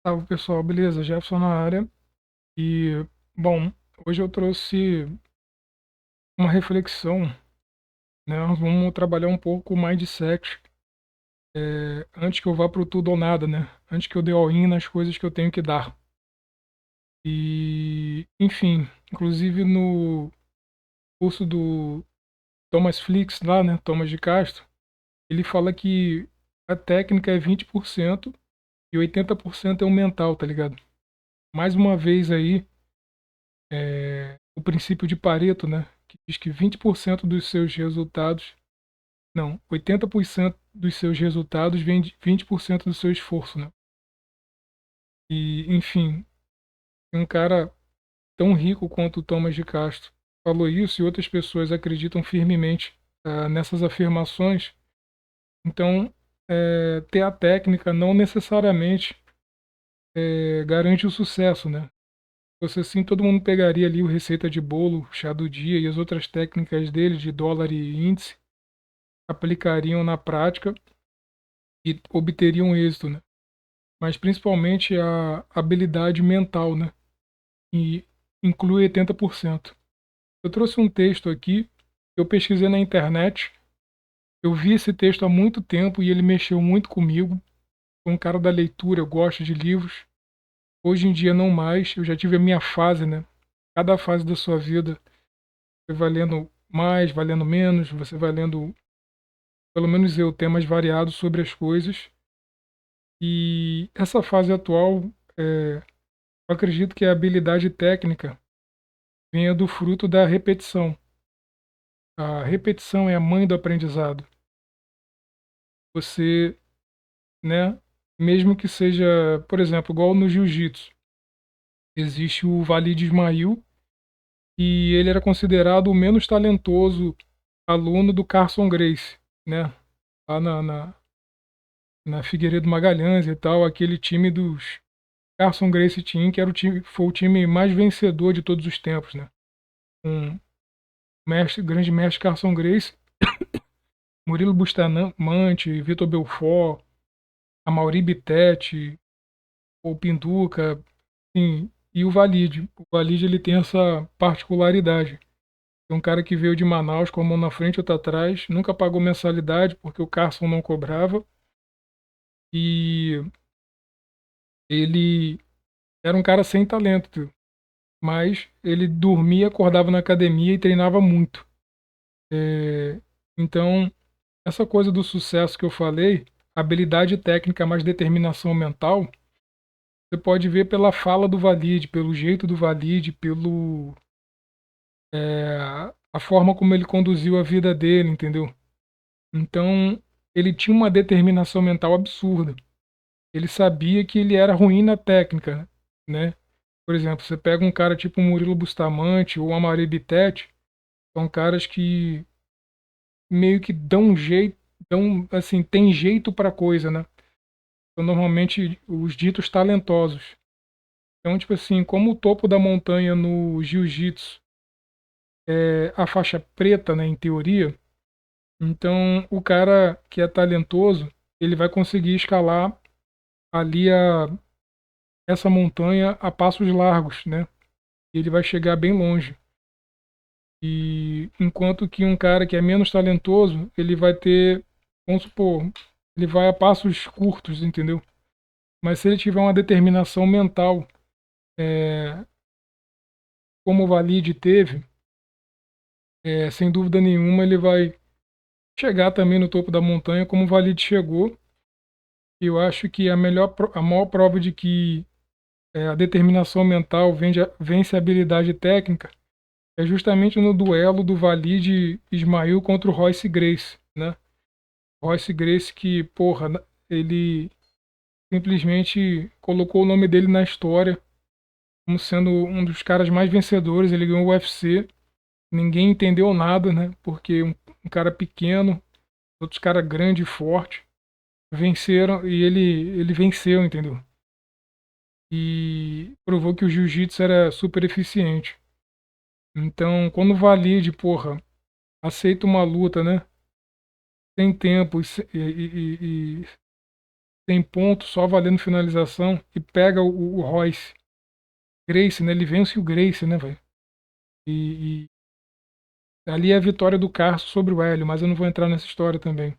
Salve pessoal, beleza? Jefferson na área. E, bom, hoje eu trouxe uma reflexão, né? Vamos trabalhar um pouco o mindset, antes que eu vá pro tudo ou nada, né? Antes que eu dê all-in nas coisas que eu tenho que dar. E, enfim, inclusive no curso do Thomas Flix lá, né? Thomas de Castro, ele fala que a técnica é 20% e 80% é o mental, tá ligado? Mais uma vez aí, o princípio de Pareto, né, que diz que 20% dos seus resultados, não, 80% dos seus resultados vem de 20% do seu esforço, né? E, enfim, um cara tão rico quanto o Thomas de Castro falou isso e outras pessoas acreditam firmemente nessas afirmações. Então, ter a técnica não necessariamente garante o sucesso, né? Você assim, todo mundo pegaria ali o receita de bolo, chá do dia e as outras técnicas dele de dólar e índice, aplicariam na prática e obteriam êxito, né? Mas principalmente a habilidade mental, né? E inclui 80%. Eu trouxe um texto aqui, eu pesquisei na internet, eu vi esse texto há muito tempo e ele mexeu muito comigo. Sou um cara da leitura, eu gosto de livros. Hoje em dia não mais, eu já tive a minha fase, né? Cada fase da sua vida, você vai lendo mais, vai lendo menos, você vai lendo, pelo menos eu, temas variados sobre as coisas. E essa fase atual, eu acredito que a habilidade técnica venha do fruto da repetição. A repetição é a mãe do aprendizado. Você, né, mesmo que seja, por exemplo, igual no jiu-jitsu, existe o Walid Ismail e ele era considerado o menos talentoso aluno do Carson Gracie, né? Lá na Figueiredo Magalhães e tal, aquele time dos Carson Gracie Team, que era o time, foi o time mais vencedor de todos os tempos, né? Um grande mestre Carson Gracie, Murilo Bustamante, Vitor Belfort, Amaury Bittetti, o Pinduca, sim, e o Valide. O Valide ele tem essa particularidade. É um cara que veio de Manaus com a mão na frente e outra atrás, nunca pagou mensalidade porque o Carson não cobrava e ele era um cara sem talento, mas ele dormia, acordava na academia e treinava muito. É, então, essa coisa do sucesso que eu falei, habilidade técnica mais determinação mental, você pode ver pela fala do Valide, pelo jeito do Valide, pelo a forma como ele conduziu a vida dele, entendeu? Então, ele tinha uma determinação mental absurda. Ele sabia que ele era ruim na técnica, né? Por exemplo, você pega um cara tipo o Murilo Bustamante ou o Amaury Bittetti, são caras que meio que dão um jeito, dão, assim, tem jeito pra coisa, né? São normalmente os ditos talentosos. Então, tipo assim, como o topo da montanha no jiu-jitsu é a faixa preta, né, em teoria, então o cara que é talentoso, ele vai conseguir escalar ali essa montanha a passos largos, né? E ele vai chegar bem longe. E enquanto que um cara que é menos talentoso, ele vai ter, vamos supor, ele vai a passos curtos, entendeu? Mas se ele tiver uma determinação mental, é, como o Valide teve, sem dúvida nenhuma ele vai chegar também no topo da montanha como o Valide chegou. Eu acho que a maior prova de que a determinação mental vence a habilidade técnica é justamente no duelo do Valide Ismail contra o Royce Gracie, né? Royce Gracie que, porra, ele simplesmente colocou o nome dele na história como sendo um dos caras mais vencedores. Ele ganhou o UFC, ninguém entendeu nada, né? Porque um cara pequeno, outros cara grande e forte venceram e ele venceu, entendeu? E provou que o jiu-jitsu era super eficiente. Então, quando o Valide, porra, aceita uma luta, né? Sem tempo tem ponto, só valendo finalização, e pega o Royce Gracie, né? Ele vence o Gracie, né, velho? E ali é a vitória do Carso sobre o Hélio, mas eu não vou entrar nessa história também.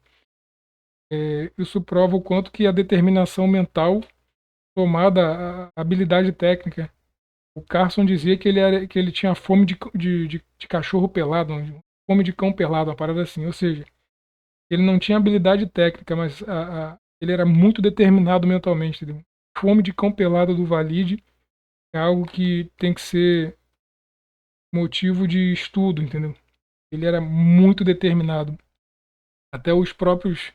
Isso prova o quanto que a determinação mental, tomada a habilidade técnica. O Carson dizia que ele tinha fome de cachorro pelado, fome de cão pelado, uma parada assim. Ou seja, ele não tinha habilidade técnica, mas ele era muito determinado mentalmente. Entendeu? Fome de cão pelado do Valide é algo que tem que ser motivo de estudo, entendeu? Ele era muito determinado. Até os próprios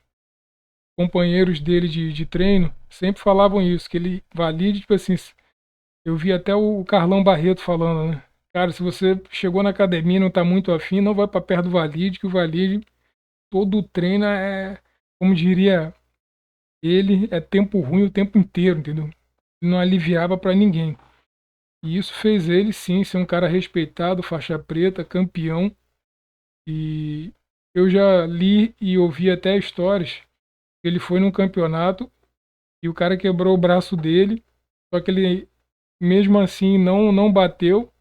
companheiros dele de treino sempre falavam isso, que ele Valide, tipo assim, eu vi até o Carlão Barreto falando, né? Cara, se você chegou na academia e não tá muito afim, não vai para perto do Valide, que o Valide, todo treino é, como diria ele, é tempo ruim o tempo inteiro, entendeu? Ele não aliviava para ninguém. E isso fez ele, sim, ser um cara respeitado, faixa preta, campeão. E eu já li e ouvi até histórias. Ele foi num campeonato e o cara quebrou o braço dele, só que ele mesmo assim não bateu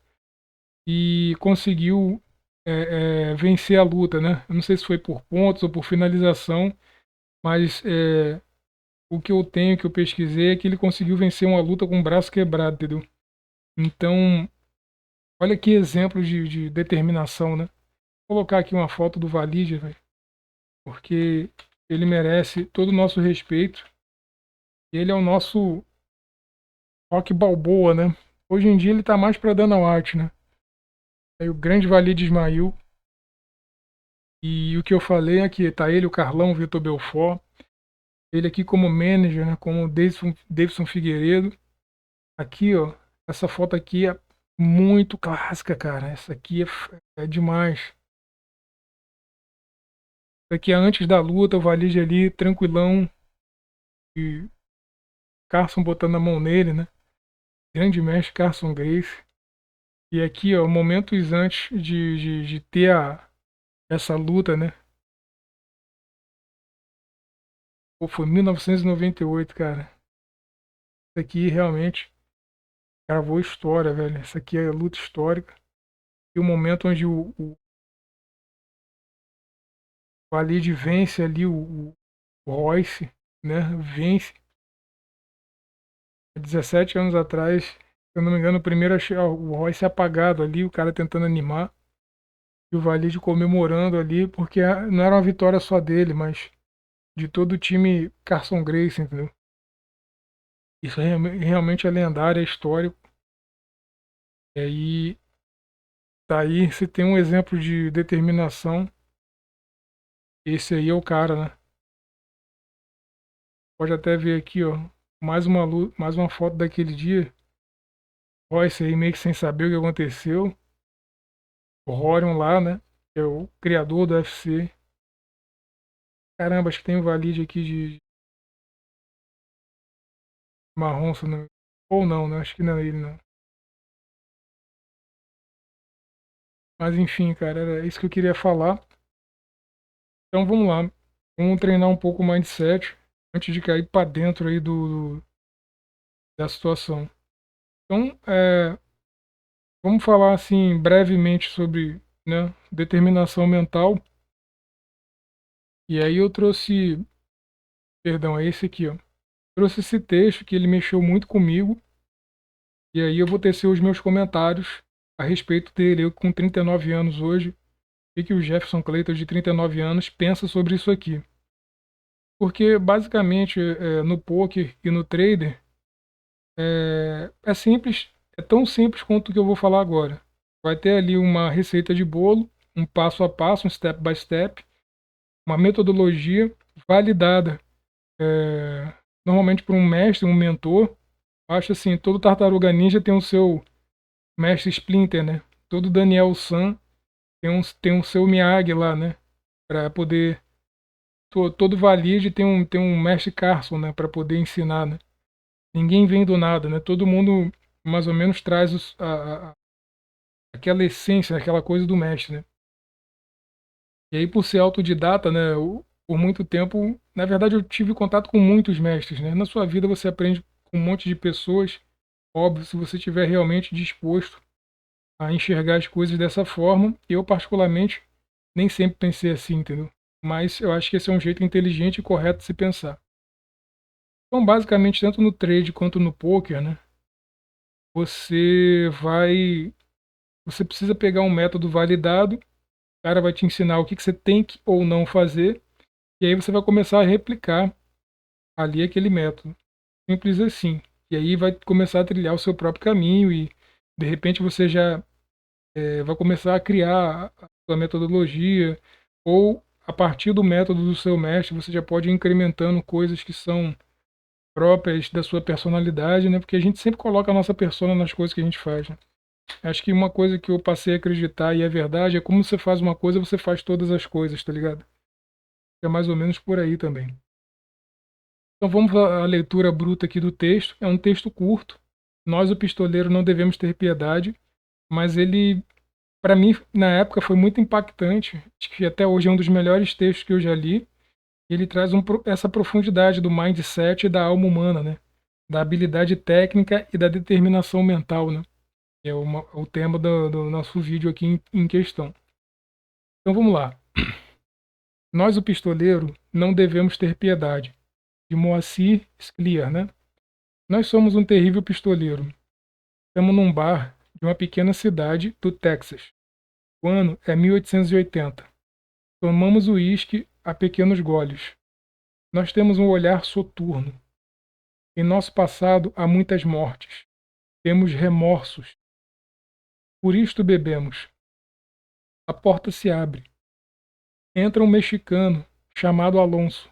e conseguiu vencer a luta, né? Eu não sei se foi por pontos ou por finalização, mas o que eu tenho, que eu pesquisei, é que ele conseguiu vencer uma luta com o braço quebrado, entendeu? Então, olha que exemplo de determinação, né? Vou colocar aqui uma foto do Valide, velho, porque ele merece todo o nosso respeito. Ele é o nosso Rock Balboa, né? Hoje em dia ele tá mais pra Dana White, né? Aí o grande Valide Ismail. E o que eu falei é que tá ele, o Carlão, o Vitor Belfort. Ele aqui como manager, né? Como o Davidson Figueiredo. Aqui, ó. Essa foto aqui é muito clássica, cara. Essa aqui é demais. Isso aqui é antes da luta, o Valide ali, tranquilão. E Carson botando a mão nele, né? Grande mestre Carson Grace. E aqui, ó, momentos antes de ter essa luta, né? Pô, foi 1998, cara. Isso aqui realmente gravou história, velho. Isso aqui é luta histórica. E o momento onde o Khalid vence ali o Royce, né? Vence. 17 anos atrás, se eu não me engano, o primeiro achei o Royce apagado ali, o cara tentando animar. E o Valide comemorando ali, porque não era uma vitória só dele, mas de todo o time Carson Grace, entendeu? Isso realmente é lendário, é histórico. E aí, tá aí, se tem um exemplo de determinação, esse aí é o cara, né? Pode até ver aqui, ó, mais uma foto daquele dia. Royce aí meio que sem saber o que aconteceu. O Rorion lá, né? Que é o criador do UFC. Caramba, acho que tem um valide aqui de marrom, se não... ou não, né? Acho que não é ele, não. Mas enfim, cara, era isso que eu queria falar. Então vamos lá. Vamos treinar um pouco o mindset antes de cair para dentro aí da situação. Então, vamos falar assim brevemente sobre, né, determinação mental. E aí eu trouxe, perdão, é esse aqui, ó. Trouxe esse texto que ele mexeu muito comigo. E aí eu vou tecer os meus comentários a respeito dele. Eu com 39 anos hoje, o que o Jefferson Clayton de 39 anos pensa sobre isso aqui? Porque basicamente no poker e no trader é simples, é tão simples quanto o que eu vou falar agora. Vai ter ali uma receita de bolo, um passo a passo, um step by step, uma metodologia validada normalmente por um mestre, um mentor. Acho assim, todo tartaruga ninja tem o seu mestre Splinter, né? Todo Daniel San tem um seu Miyagi lá, né? Para poder todo Valide tem um mestre Carson, né? Para poder ensinar, né? Ninguém vem do nada, né? Todo mundo mais ou menos traz aquela essência, aquela coisa do mestre, né? E aí por ser autodidata, né? por muito tempo, na verdade, eu tive contato com muitos mestres, né? Na sua vida você aprende com um monte de pessoas, óbvio, se você estiver realmente disposto a enxergar as coisas dessa forma. Eu, particularmente, nem sempre pensei assim, entendeu? Mas eu acho que esse é um jeito inteligente e correto de se pensar. Então, basicamente, tanto no trade quanto no poker, né? Você vai. Você precisa pegar um método validado, o cara vai te ensinar o que você tem que ou não fazer, e aí você vai começar a replicar ali aquele método. Simples assim. E aí vai começar a trilhar o seu próprio caminho e de repente você já vai começar a criar a sua metodologia, ou a partir do método do seu mestre você já pode ir incrementando coisas que são próprias da sua personalidade, né? Porque a gente sempre coloca a nossa persona nas coisas que a gente faz, né? Acho que uma coisa que eu passei a acreditar e é verdade é como você faz uma coisa, você faz todas as coisas, tá ligado? É mais ou menos por aí também. Então vamos à leitura bruta aqui do texto. É um texto curto. Nós, o pistoleiro, não devemos ter piedade, mas ele, para mim, na época, foi muito impactante. Acho que até hoje é um dos melhores textos que eu já li. Ele traz essa profundidade do mindset e da alma humana, né? Da habilidade técnica e da determinação mental, né? É o tema do nosso vídeo aqui em questão. Então vamos lá. Nós, o pistoleiro, não devemos ter piedade. De Moacir Scliar, né? Nós somos um terrível pistoleiro. Estamos num bar de uma pequena cidade do Texas. O ano é 1880. Tomamos uísque a pequenos goles. Nós temos um olhar soturno. Em nosso passado há muitas mortes. Temos remorsos. Por isto bebemos. A porta se abre. Entra um mexicano chamado Alonso.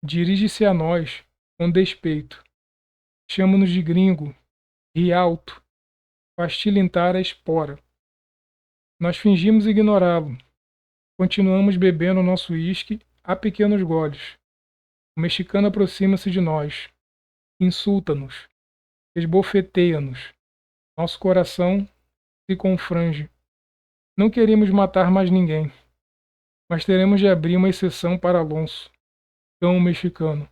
Dirige-se a nós com despeito. Chama-nos de gringo. Ri alto. Faz tilintar a espora. Nós fingimos ignorá-lo. Continuamos bebendo nosso uísque a pequenos goles. O mexicano aproxima-se de nós. Insulta-nos. Esbofeteia-nos. Nosso coração se confrange. Não queríamos matar mais ninguém, mas teremos de abrir uma exceção para Alonso, cão mexicano.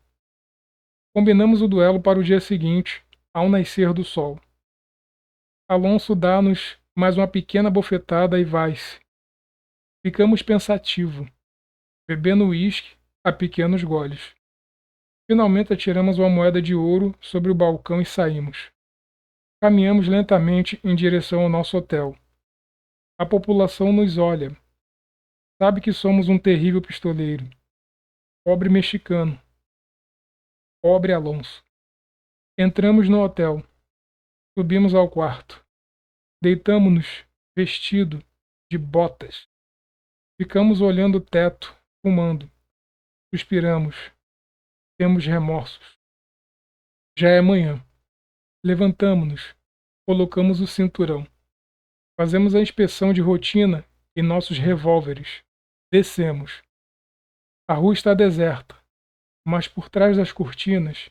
Combinamos o duelo para o dia seguinte, ao nascer do sol. Alonso dá-nos mais uma pequena bofetada e vai-se. Ficamos pensativos, bebendo uísque a pequenos goles. Finalmente atiramos uma moeda de ouro sobre o balcão e saímos. Caminhamos lentamente em direção ao nosso hotel. A população nos olha. Sabe que somos um terrível pistoleiro. Pobre mexicano. Pobre Alonso. Entramos no hotel. Subimos ao quarto. Deitamo-nos, vestido de botas. Ficamos olhando o teto, fumando. Suspiramos. Temos remorsos. Já é manhã. Levantamo-nos. Colocamos o cinturão. Fazemos a inspeção de rotina em nossos revólveres. Descemos. A rua está deserta, mas por trás das cortinas,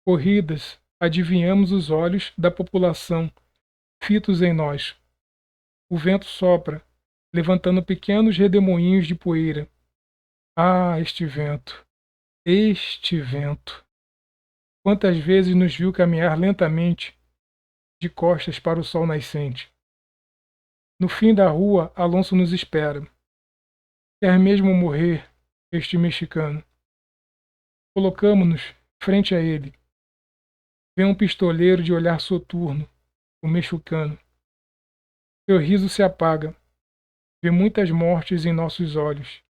corridas, adivinhamos os olhos da população, fitos em nós. O vento sopra, levantando pequenos redemoinhos de poeira. Ah, este vento! Este vento! Quantas vezes nos viu caminhar lentamente, de costas para o sol nascente. No fim da rua, Alonso nos espera. Quer mesmo morrer, este mexicano. Colocamo-nos frente a ele. Vem um pistoleiro de olhar soturno, o mexicano. Seu riso se apaga. Vê muitas mortes em nossos olhos.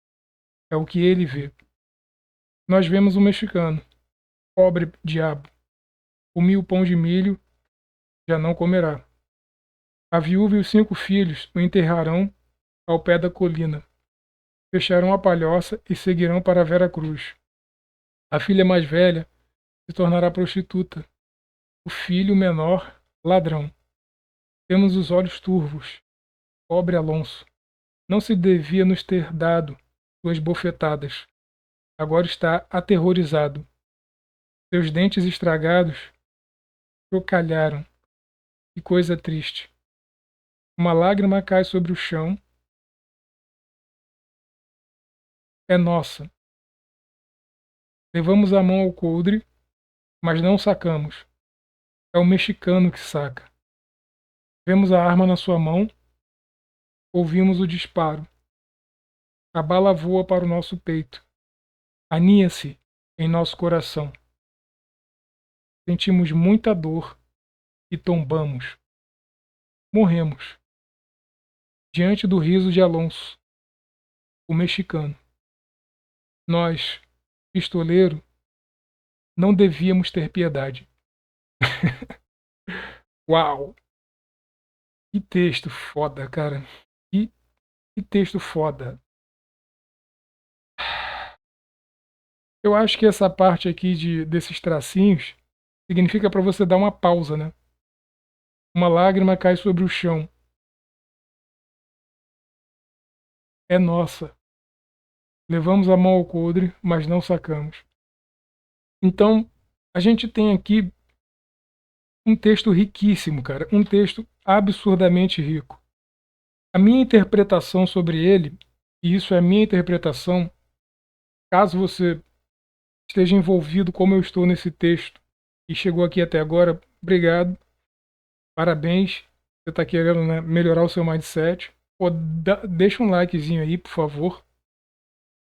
É o que ele vê. Nós vemos um mexicano. Pobre diabo. Comi o pão de milho, já não comerá. A viúva e os 5 filhos o enterrarão ao pé da colina. Fecharão a palhoça e seguirão para Vera Cruz. A filha mais velha se tornará prostituta. O filho menor, ladrão. Temos os olhos turvos. Pobre Alonso. Não se devia nos ter dado suas bofetadas. Agora está aterrorizado. Seus dentes estragados chocalharam. Que coisa triste. Uma lágrima cai sobre o chão. É nossa. Levamos a mão ao coldre, mas não sacamos. É o mexicano que saca. Vemos a arma na sua mão, ouvimos o disparo. A bala voa para o nosso peito. Aninha-se em nosso coração. Sentimos muita dor e tombamos. Morremos. Diante do riso de Alonso, o mexicano. Nós, pistoleiro, não devíamos ter piedade. Uau! Que texto foda, cara. Que, que texto foda. Eu acho que essa parte aqui desses tracinhos significa para você dar uma pausa, né? Uma lágrima cai sobre o chão. É nossa. Levamos a mão ao coldre, mas não sacamos. Então, a gente tem aqui um texto riquíssimo, cara. Um texto absurdamente rico. A minha interpretação sobre ele, e isso é a minha interpretação, caso você esteja envolvido como eu estou nesse texto e chegou aqui até agora, obrigado, parabéns. Você está querendo, né, melhorar o seu mindset. Pô, deixa um likezinho aí, por favor.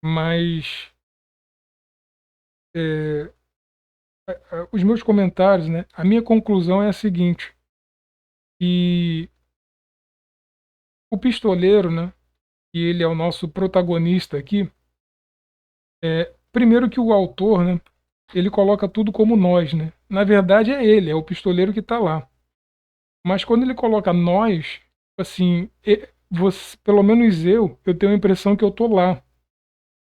Mas é, os meus comentários, né, a minha conclusão é a seguinte, que o pistoleiro, né, e ele é o nosso protagonista aqui, primeiro que o autor, né, ele coloca tudo como nós, né? Na verdade é ele, é o pistoleiro que está lá. Mas quando ele coloca nós, assim, você, pelo menos eu tenho a impressão que eu tô lá.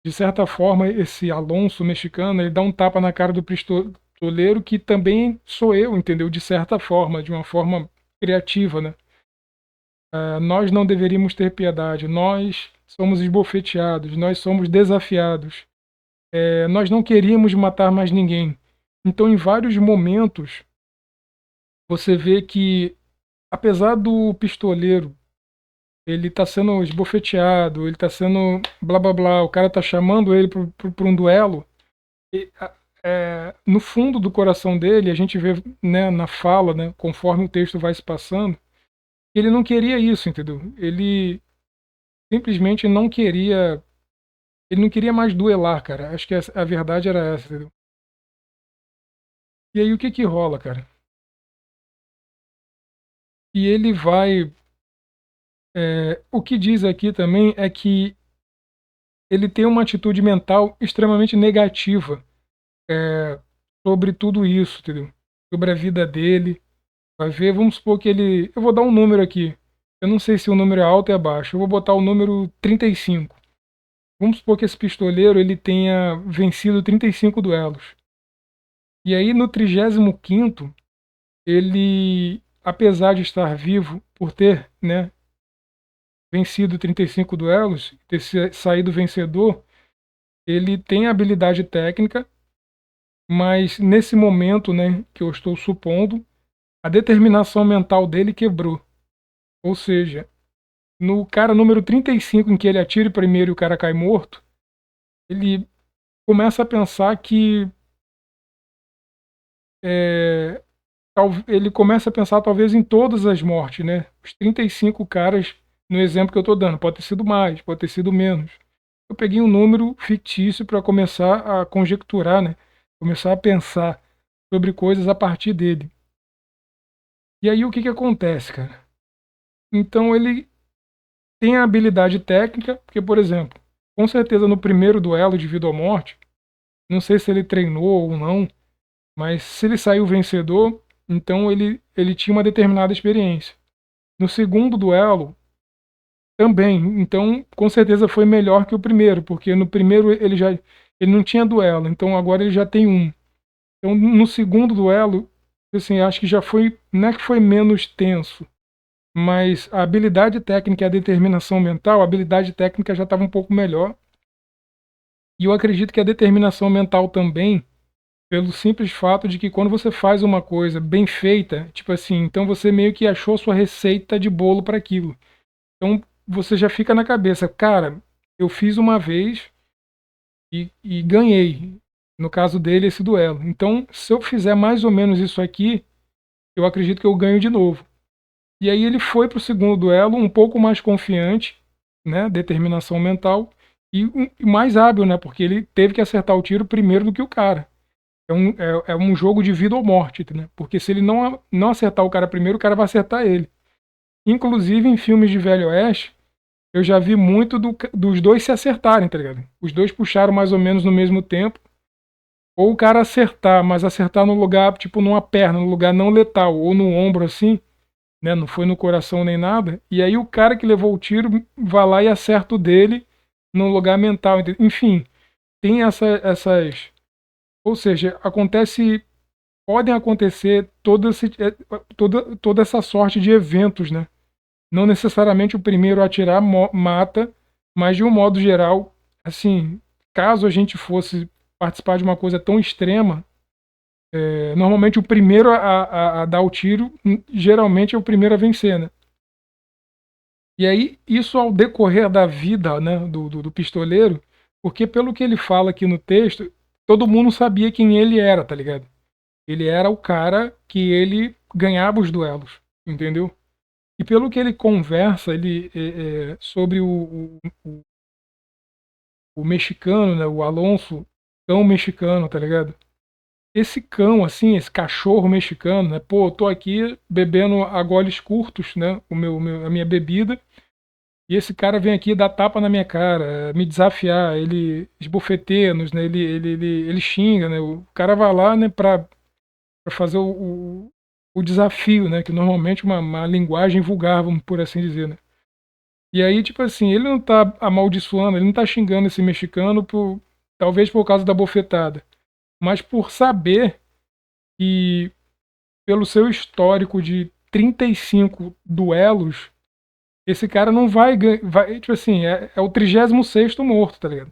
De certa forma, esse Alonso mexicano, ele dá um tapa na cara do pistoleiro que também sou eu, entendeu? De certa forma, de uma forma criativa, né? Nós não deveríamos ter piedade, nós somos esbofeteados, nós somos desafiados. Nós não queríamos matar mais ninguém. Então, em vários momentos, você vê que, apesar do pistoleiro, ele tá sendo esbofeteado, ele tá sendo blá blá blá, o cara tá chamando ele pra um duelo, e, no fundo do coração dele, a gente vê, né, na fala, né, conforme o texto vai se passando, ele não queria isso, entendeu? Ele simplesmente não queria. Ele não queria mais duelar, cara. Acho que a verdade era essa, entendeu? E aí o que que rola, cara? E ele vai. O que diz aqui também é que ele tem uma atitude mental extremamente negativa sobre tudo isso, entendeu? Sobre a vida dele. Vai ver, vamos supor que ele. Eu vou dar um número aqui. Eu não sei se o número é alto ou é baixo. Eu vou botar o número 35. Vamos supor que esse pistoleiro ele tenha vencido 35 duelos. E aí no 35º, ele, apesar de estar vivo, por ter, né, vencido 35 duelos, ter saído vencedor, ele tem habilidade técnica, mas nesse momento, né, que eu estou supondo, a determinação mental dele quebrou. Ou seja, no cara número 35, em que ele atira primeiro e o cara cai morto, ele começa a pensar que é, ele começa a pensar talvez em todas as mortes, né? Os 35 caras, no exemplo que eu estou dando, pode ter sido mais, pode ter sido menos. Eu peguei um número fictício para começar a conjecturar, né? Começar a pensar sobre coisas a partir dele. E aí o que que acontece, cara? Então ele tem a habilidade técnica, porque, por exemplo, com certeza no primeiro duelo de vida ou morte, não sei se ele treinou ou não, mas se ele saiu vencedor, então ele tinha uma determinada experiência. No segundo duelo, também. Então, com certeza foi melhor que o primeiro, porque no primeiro ele não tinha duelo, então agora ele já tem um. Então, no segundo duelo, assim, acho que já foi, não é que foi menos tenso, mas a habilidade técnica e a determinação mental, a habilidade técnica já estava um pouco melhor. E eu acredito que a determinação mental também, pelo simples fato de que quando você faz uma coisa bem feita, tipo assim, então você meio que achou sua receita de bolo para aquilo. Então você já fica na cabeça, cara, eu fiz uma vez e ganhei. No caso dele, esse duelo. Então, se eu fizer mais ou menos isso aqui, eu acredito que eu ganho de novo. E aí ele foi para o segundo duelo um pouco mais confiante, né? Determinação mental e mais hábil, né? Porque ele teve que acertar o tiro primeiro do que o cara. É um jogo de vida ou morte, né? Porque se ele não acertar o cara primeiro, o cara vai acertar ele. Inclusive em filmes de Velho Oeste, eu já vi muito dos dois se acertarem, tá ligado? Os dois puxaram mais ou menos no mesmo tempo. Ou o cara acertar, mas acertar no lugar, tipo numa perna, no lugar não letal, ou no ombro assim, né? Não foi no coração nem nada. E aí o cara que levou o tiro vai lá e acerta o dele no lugar mental. Enfim, tem essas. Ou seja, podem acontecer toda essa sorte de eventos, né? Não necessariamente o primeiro a atirar mata, mas de um modo geral, assim, caso a gente fosse participar de uma coisa tão extrema, normalmente o primeiro a dar o tiro, geralmente é o primeiro a vencer, né? E aí, isso ao decorrer da vida, né, do pistoleiro, porque pelo que ele fala aqui no texto, todo mundo sabia quem ele era, tá ligado? Ele era o cara que ele ganhava os duelos, entendeu? E pelo que ele conversa sobre o mexicano, né, o Alonso, cão mexicano, tá ligado? Esse cão, assim, esse cachorro mexicano, né? Pô, eu tô aqui bebendo a goles curtos, né? A minha bebida. E esse cara vem aqui dar tapa na minha cara, me desafiar, ele esbofeteia-nos, né? Ele xinga, né? O cara vai lá, né, pra fazer o desafio, né? Que normalmente é uma linguagem vulgar, vamos por assim dizer, né? E aí, tipo assim, ele não tá amaldiçoando, ele não tá xingando esse mexicano talvez por causa da bofetada, mas por saber que, pelo seu histórico de 35 duelos, esse cara não vai tipo assim, é o 36º morto, tá ligado?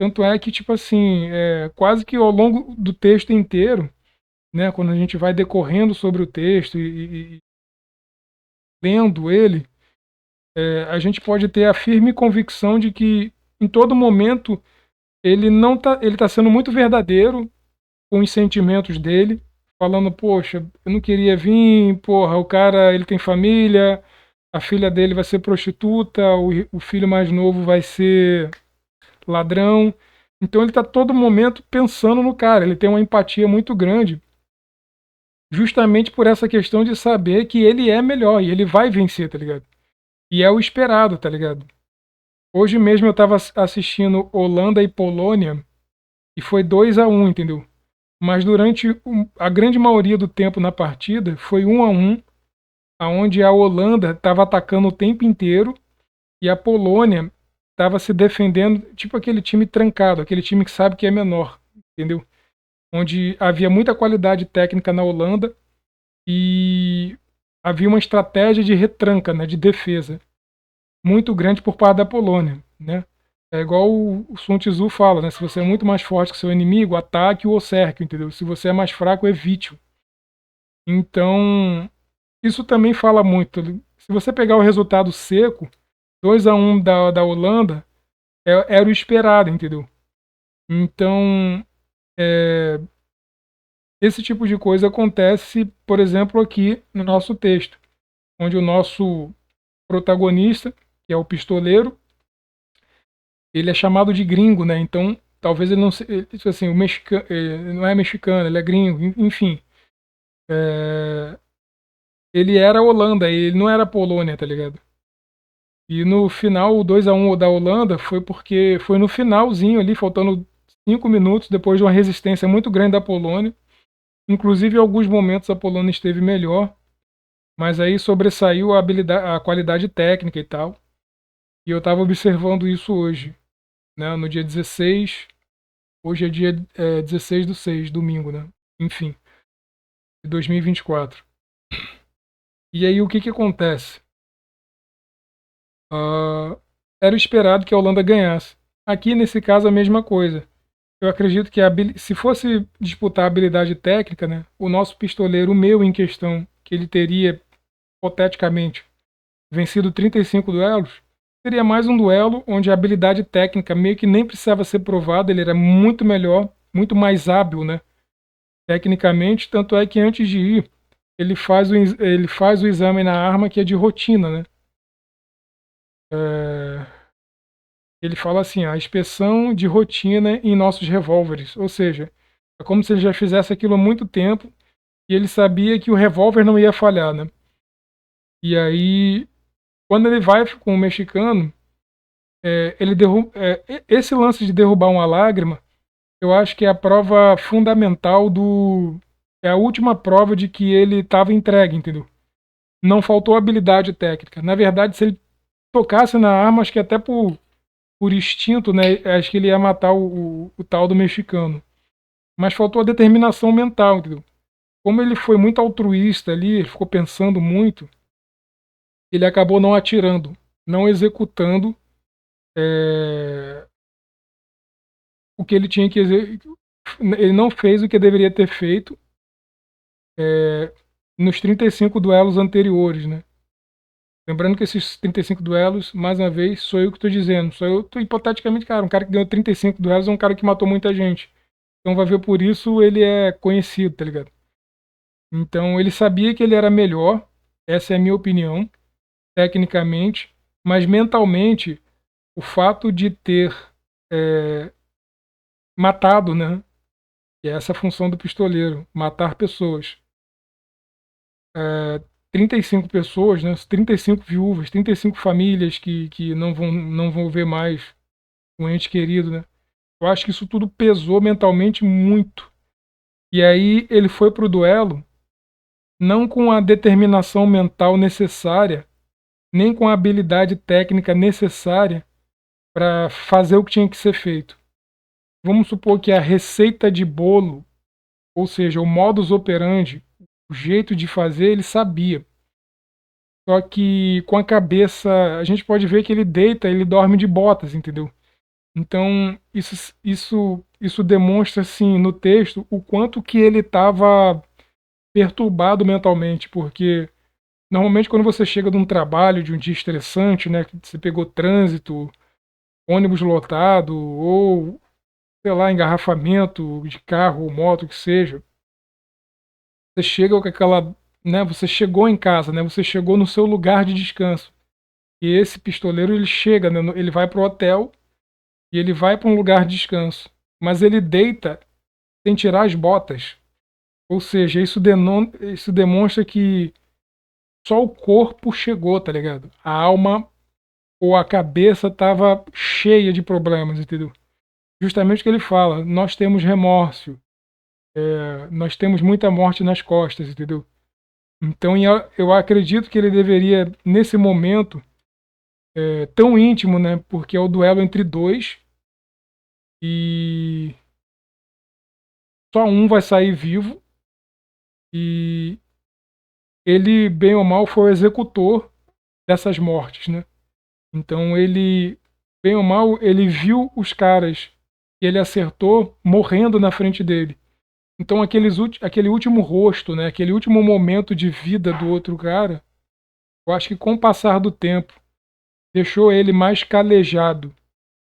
Tanto é que, tipo assim, quase que ao longo do texto inteiro, né, quando a gente vai decorrendo sobre o texto e lendo ele, a gente pode ter a firme convicção de que em todo momento ele tá sendo muito verdadeiro com os sentimentos dele, falando, poxa, eu não queria vir, porra, o cara, ele tem família, a filha dele vai ser prostituta, o filho mais novo vai ser ladrão. Então ele tá todo momento pensando no cara, ele tem uma empatia muito grande, justamente por essa questão de saber que ele é melhor e ele vai vencer, tá ligado? E é o esperado, tá ligado? Hoje mesmo eu tava assistindo Holanda e Polônia e foi 2-1, entendeu? Mas durante a grande maioria do tempo na partida foi 1-1, aonde a Holanda estava atacando o tempo inteiro e a Polônia estava se defendendo, tipo aquele time trancado, aquele time que sabe que é menor, entendeu? Onde havia muita qualidade técnica na Holanda e havia uma estratégia de retranca, né, de defesa, muito grande por parte da Polônia, né? É igual o Sun Tzu fala, né? Se você é muito mais forte que seu inimigo, ataque-o ou cerque, entendeu? Se você é mais fraco, evite-o. Então, isso também fala muito. Se você pegar o resultado seco, 2-1 da Holanda, era o esperado, entendeu? Então, é, esse tipo de coisa acontece, por exemplo, aqui no nosso texto, onde o nosso protagonista, que é o pistoleiro, ele é chamado de gringo, né? Então, talvez ele não seja, tipo assim, o mexicano, não é mexicano, ele é gringo, enfim. É, ele era Holanda, ele não era Polônia, tá ligado? E no final, o 2-1 da Holanda foi porque foi no finalzinho ali, faltando 5 minutos, depois de uma resistência muito grande da Polônia. Inclusive, em alguns momentos a Polônia esteve melhor, mas aí sobressaiu a habilidade, a qualidade técnica e tal. E eu estava observando isso hoje, né, no dia 16. Hoje é dia 16/6, domingo, né? Enfim, de 2024. E aí o que que acontece? Ah, era esperado que a Holanda ganhasse. Aqui, nesse caso, a mesma coisa. Eu acredito que se fosse disputar a habilidade técnica, né, o nosso pistoleiro, o meu em questão, que ele teria, hipoteticamente, vencido 35 duelos, seria mais um duelo onde a habilidade técnica meio que nem precisava ser provada, ele era muito melhor muito mais hábil, né? Tecnicamente, tanto é que antes de ir, ele faz o exame na arma que é de rotina, né? É, ele fala assim, a inspeção de rotina em nossos revólveres, ou seja, é como se ele já fizesse aquilo há muito tempo e ele sabia que o revólver não ia falhar, né? E aí, quando ele vai com o mexicano, esse lance de derrubar uma lágrima, eu acho que é a prova fundamental do. É a última prova de que ele estava entregue, entendeu? Não faltou habilidade técnica. Na verdade, se ele tocasse na arma, acho que até por instinto, né? Acho que ele ia matar o tal do mexicano. Mas faltou a determinação mental, entendeu? Como ele foi muito altruísta ali, ele ficou pensando muito, ele acabou não atirando, não executando é, o que ele tinha que executar. Ele não fez o que deveria ter feito nos 35 duelos anteriores, né? Lembrando que esses 35 duelos, mais uma vez, sou eu que estou dizendo. Sou eu, hipoteticamente, cara, um cara que ganhou 35 duelos é um cara que matou muita gente. Então vai ver por isso ele é conhecido, tá ligado? Então ele sabia que ele era melhor, essa é a minha opinião, tecnicamente, mas mentalmente, o fato de ter é, matado, né? Que é essa função do pistoleiro, matar pessoas. 35 pessoas, né? 35 viúvas, 35 famílias que não vão ver mais um ente querido, né? Eu acho que isso tudo pesou mentalmente muito. E aí ele foi pro duelo não com a determinação mental necessária, nem com a habilidade técnica necessária para fazer o que tinha que ser feito. Vamos supor que a receita de bolo, ou seja, o modus operandi, o jeito de fazer, ele sabia. Só que com a cabeça, a gente pode ver que ele deita, ele dorme de botas, entendeu? Então, isso demonstra, assim, no texto, o quanto que ele estava perturbado mentalmente, porque normalmente quando você chega de um trabalho, de um dia estressante, né, que você pegou trânsito, ônibus lotado, ou, sei lá, engarrafamento de carro ou moto, que seja, você chega com aquela, né, você chegou em casa, né, você chegou no seu lugar de descanso. E esse pistoleiro, ele chega, né, ele vai pro hotel e ele vai para um lugar de descanso, mas ele deita sem tirar as botas. Ou seja, isso demonstra que só o corpo chegou, tá ligado? A alma ou a cabeça estava cheia de problemas, entendeu? Justamente o que ele fala, nós temos remorso, nós temos muita morte nas costas, entendeu? Então eu acredito que ele deveria, nesse momento, tão íntimo, né? Porque é o duelo entre dois e só um vai sair vivo e ele, bem ou mal, foi o executor dessas mortes, né? Então ele, bem ou mal, ele viu os caras que ele acertou morrendo na frente dele. Então aquele último rosto, né? Aquele último momento de vida do outro cara, eu acho que com o passar do tempo deixou ele mais calejado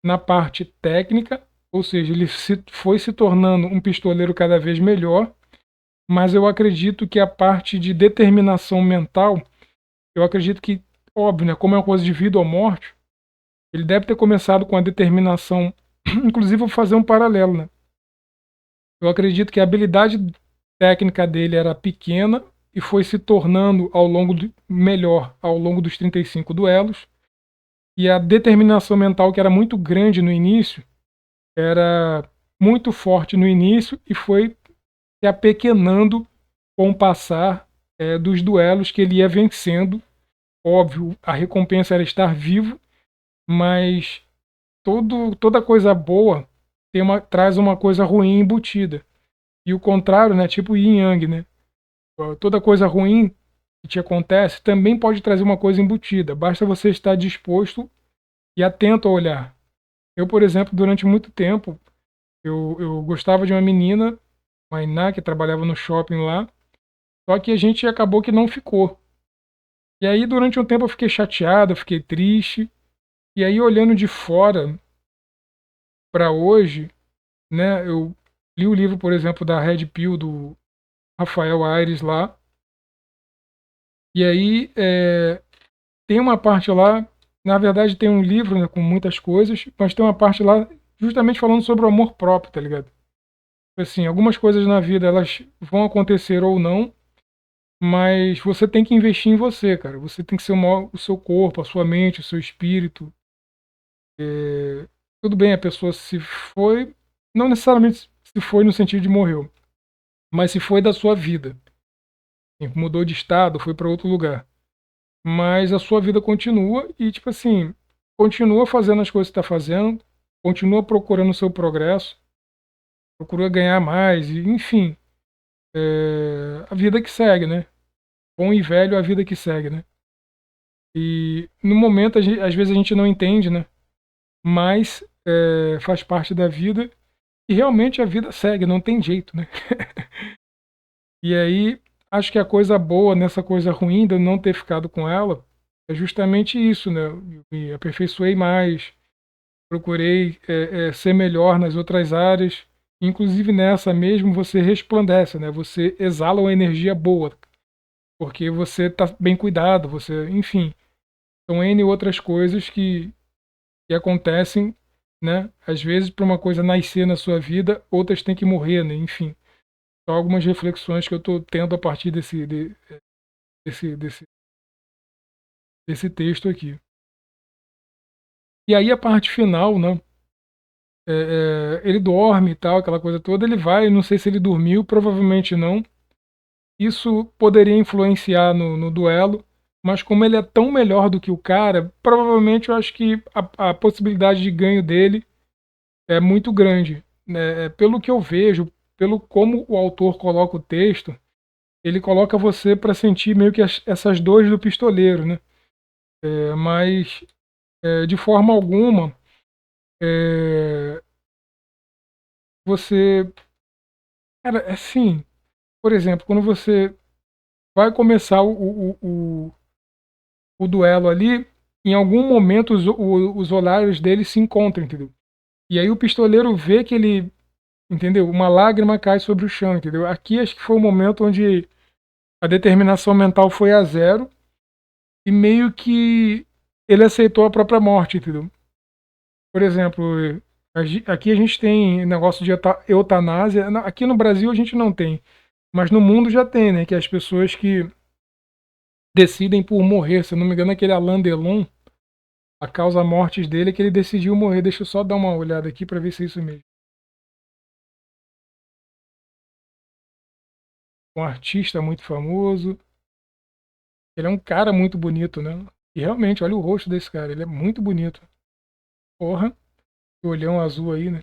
na parte técnica, ou seja, ele foi se tornando um pistoleiro cada vez melhor, mas eu acredito que a parte de determinação mental, eu acredito que, óbvio, né, como é uma coisa de vida ou morte, ele deve ter começado com a determinação. Inclusive, vou fazer um paralelo, né? Eu acredito que a habilidade técnica dele era pequena e foi se tornando melhor ao longo dos 35 duelos. E a determinação mental, que era muito grande no início, era muito forte no início e foi se apequenando com o passar dos duelos que ele ia vencendo. Óbvio, a recompensa era estar vivo, mas toda coisa boa traz uma coisa ruim embutida. E o contrário, né? Tipo yin yang, né? Toda coisa ruim que te acontece também pode trazer uma coisa embutida. Basta você estar disposto e atento a olhar. Eu, por exemplo, durante muito tempo, eu gostava de uma menina, uma Iná, que trabalhava no shopping lá, só que a gente acabou que não ficou. E aí, durante um tempo, eu fiquei chateado, eu fiquei triste. E aí, olhando de fora para hoje, né, eu Li o livro, por exemplo, da Red Pill, do Rafael Aires lá. E aí tem uma parte lá, na verdade tem um livro, né, com muitas coisas, mas tem uma parte lá justamente falando sobre o amor próprio, tá ligado? Assim, algumas coisas na vida elas vão acontecer ou não, mas você tem que investir em você, cara. Você tem que ser o seu corpo, a sua mente, o seu espírito. Tudo bem, a pessoa se foi, não necessariamente se foi no sentido de morreu, mas se foi da sua vida. Mudou de estado, foi para outro lugar. Mas a sua vida continua e, tipo assim, continua fazendo as coisas que está fazendo, continua procurando o seu progresso, procura ganhar mais, e, enfim, a vida que segue, né? Bom e velho, a vida que segue, né? E no momento, às vezes a gente não entende, né? Mas faz parte da vida e realmente a vida segue, não tem jeito, né? E aí, acho que a coisa boa nessa coisa ruim de eu não ter ficado com ela é justamente isso, né? Eu me aperfeiçoei mais, procurei ser melhor nas outras áreas, inclusive nessa mesmo você resplandece, né? Você exala uma energia boa, porque você está bem cuidado, você, enfim, são N outras coisas que acontecem, né? Às vezes para uma coisa nascer na sua vida, outras têm que morrer, né? Enfim, são algumas reflexões que eu estou tendo a partir desse, desse texto aqui. E aí a parte final, né? Ele dorme e tal, aquela coisa toda, ele vai, não sei se ele dormiu, provavelmente não. Isso poderia influenciar no duelo, mas como ele é tão melhor do que o cara, provavelmente eu acho que a possibilidade de ganho dele é muito grande. Né? Pelo que eu vejo, pelo como o autor coloca o texto, ele coloca você para sentir meio que essas dores do pistoleiro, né? Mas de forma alguma é, você, cara, assim, por exemplo, quando você vai começar o duelo ali, em algum momento os olhares dele se encontram, entendeu? E aí o pistoleiro vê que ele, entendeu? Uma lágrima cai sobre o chão, entendeu? Aqui acho que foi o momento onde a determinação mental foi a zero e meio que ele aceitou a própria morte, entendeu? Por exemplo, aqui a gente tem negócio de eutanásia. Aqui no Brasil a gente não tem, mas no mundo já tem, né? Que é as pessoas que decidem por morrer. Se eu não me engano, aquele Alain Delon, a causa mortes dele é que ele decidiu morrer. Deixa eu só dar uma olhada aqui para ver se é isso mesmo. Um artista muito famoso. Ele é um cara muito bonito, né? E realmente, olha o rosto desse cara, ele é muito bonito. Porra, o olhão azul aí, né?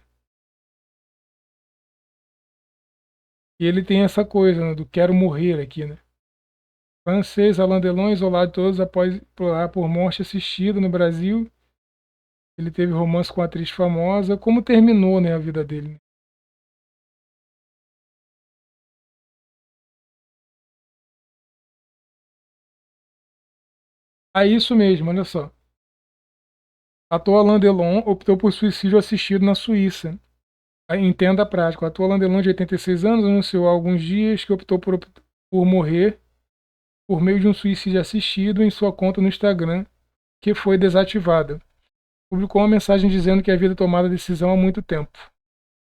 E ele tem essa coisa, né, do quero morrer aqui, né? Francês, Alain Delon, isolado de todos após implorar por morte assistida no Brasil. Ele teve romance com uma atriz famosa. Como terminou, né, a vida dele? Né? Ah, isso mesmo, olha só. Ator Alain Delon optou por suicídio assistido na Suíça. Entenda a prática. O ator Alain Delon, de 86 anos, anunciou há alguns dias que optou por morrer por meio de um suicídio assistido em sua conta no Instagram, que foi desativada. Publicou uma mensagem dizendo que havia tomado a decisão há muito tempo.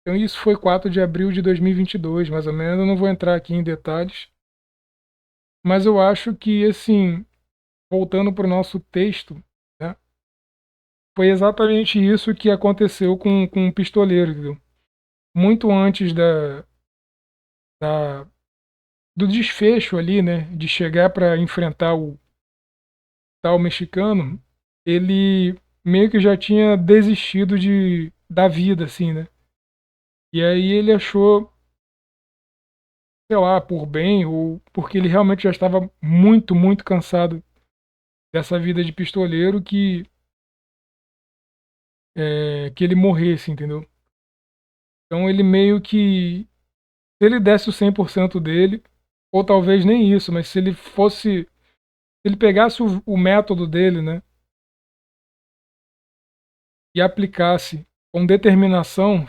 Então isso foi 4 de abril de 2022, mais ou menos. Eu não vou entrar aqui em detalhes, mas eu acho que, assim, voltando para o nosso texto, né, foi exatamente isso que aconteceu com o pistoleiro, entendeu? Muito antes da, do desfecho ali, né, de chegar para enfrentar o tal mexicano, ele meio que já tinha desistido da vida, assim, né? E aí ele achou, sei lá, por bem, ou porque ele realmente já estava muito, muito cansado dessa vida de pistoleiro, que ele morresse, entendeu? Então ele meio que, se ele desse o 100% dele, ou talvez nem isso, mas se ele fosse, se ele pegasse o método dele, né, e aplicasse com determinação,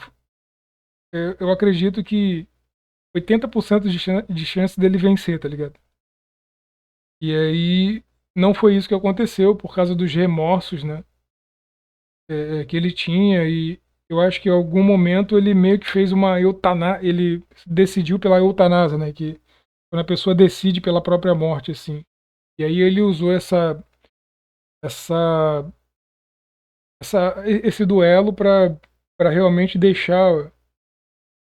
eu acredito que 80% de chance dele vencer, tá ligado? E aí não foi isso que aconteceu por causa dos remorsos, né? Que ele tinha e eu acho que em algum momento ele meio que fez uma eutanásia, ele decidiu pela eutanásia, né? Que quando a pessoa decide pela própria morte, assim. E aí ele usou essa, esse duelo para realmente deixar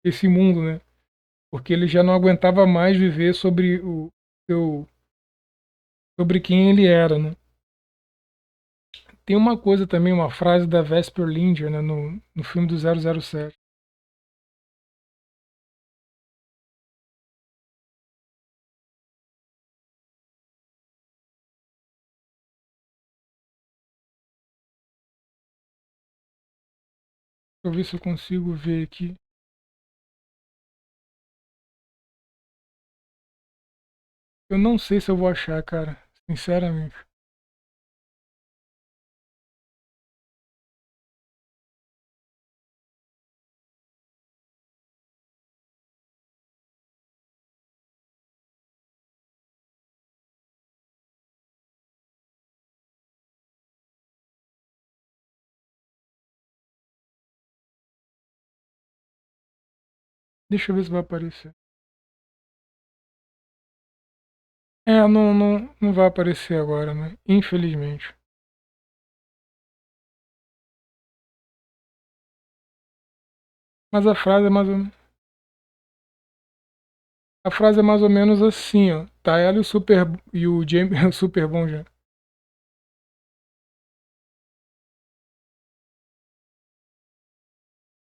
esse mundo, né? Porque ele já não aguentava mais viver seu, sobre quem ele era, né? Tem uma coisa também, uma frase da Vesper Linder, né, no filme do 007. Deixa eu ver se eu consigo ver aqui. Eu não sei se eu vou achar, cara. Sinceramente. Deixa eu ver se vai aparecer. Não vai aparecer agora, né? Infelizmente. Mas a frase é mais ou menos assim, ó. Tá ela e o James, o Super Bom já.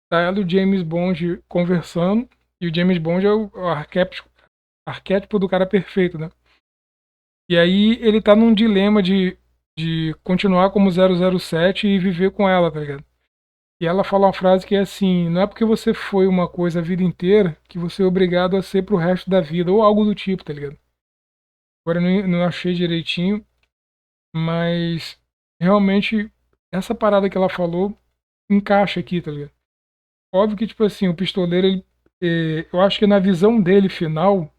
Tá ela e o James Bond conversando. E o James Bond é o arquétipo do cara perfeito, né? E aí ele tá num dilema de continuar como 007 e viver com ela, tá ligado? E ela fala uma frase que é assim: não é porque você foi uma coisa a vida inteira que você é obrigado a ser pro resto da vida, ou algo do tipo, tá ligado? Agora eu não achei direitinho, mas realmente essa parada que ela falou encaixa aqui, tá ligado? Óbvio que, tipo assim, o pistoleiro, eu acho que na visão dele final,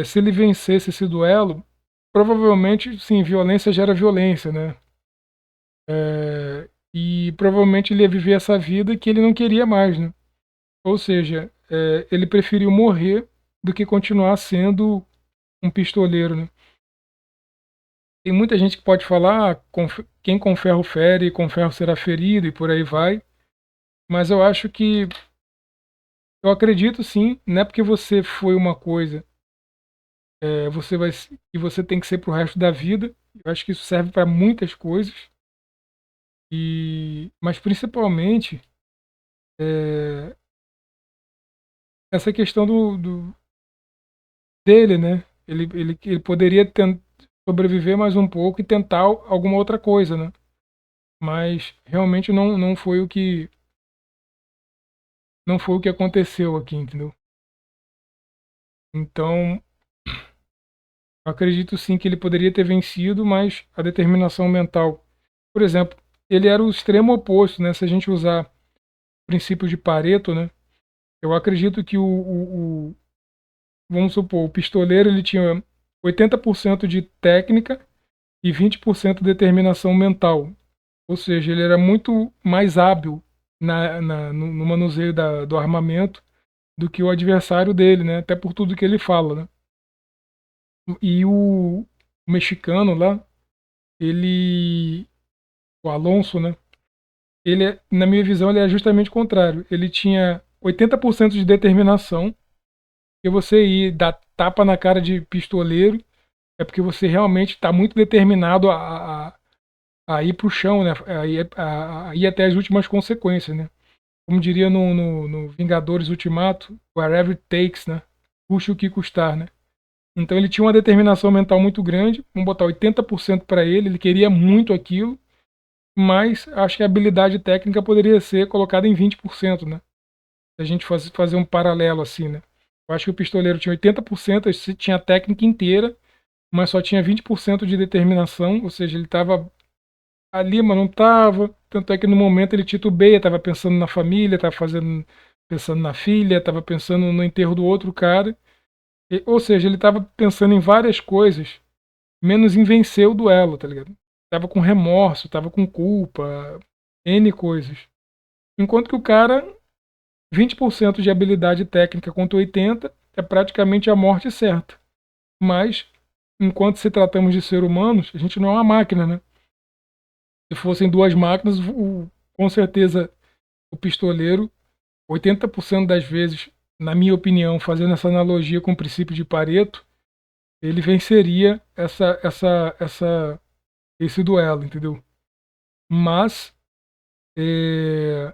se ele vencesse esse duelo, provavelmente, sim, violência gera violência, né? E provavelmente ele ia viver essa vida que ele não queria mais, né? Ou seja, ele preferiu morrer do que continuar sendo um pistoleiro, né? Tem muita gente que pode falar, quem com ferro fere, com ferro será ferido e por aí vai. Mas eu acredito sim, não é porque você foi uma coisa, e você tem que ser pro resto da vida. Eu acho que isso serve para muitas coisas, mas principalmente é, essa questão dele, né? Ele poderia sobreviver mais um pouco e tentar alguma outra coisa, né? Mas realmente não foi não foi o que aconteceu aqui, entendeu? Então, acredito sim que ele poderia ter vencido, mas a determinação mental, por exemplo, ele era o extremo oposto, né? Se a gente usar o princípio de Pareto, né? Eu acredito que vamos supor, o pistoleiro ele tinha 80% de técnica e 20% de determinação mental. Ou seja, ele era muito mais hábil no manuseio do armamento do que o adversário dele, né? Até por tudo que ele fala, né? E o mexicano lá, ele, o Alonso, né? Na minha visão, ele é justamente o contrário. Ele tinha 80% de determinação, e você ir dar tapa na cara de pistoleiro é porque você realmente está muito determinado a ir pro chão, né? A ir até as últimas consequências, né? Como diria no Vingadores Ultimato, wherever it takes, né? Custe o que custar, né? Então ele tinha uma determinação mental muito grande, vamos botar 80% para ele queria muito aquilo, mas acho que a habilidade técnica poderia ser colocada em 20%, né? Se a gente fazer um paralelo assim, né? Eu acho que o pistoleiro tinha 80%, tinha a técnica inteira, mas só tinha 20% de determinação, ou seja, ele estava ali, mas não estava. Tanto é que no momento ele titubeia, estava pensando na família, estava fazendo pensando na filha, estava pensando no enterro do outro cara. Ou seja, ele estava pensando em várias coisas, menos em vencer o duelo, tá ligado? Tava com remorso, tava com culpa, N coisas. Enquanto que o cara, 20% de habilidade técnica contra 80% é praticamente a morte certa. Mas, enquanto se tratamos de ser humanos, a gente não é uma máquina, né? Se fossem duas máquinas, com certeza o pistoleiro, 80% das vezes, na minha opinião, fazendo essa analogia com o princípio de Pareto, ele venceria esse duelo, entendeu? Mas, é,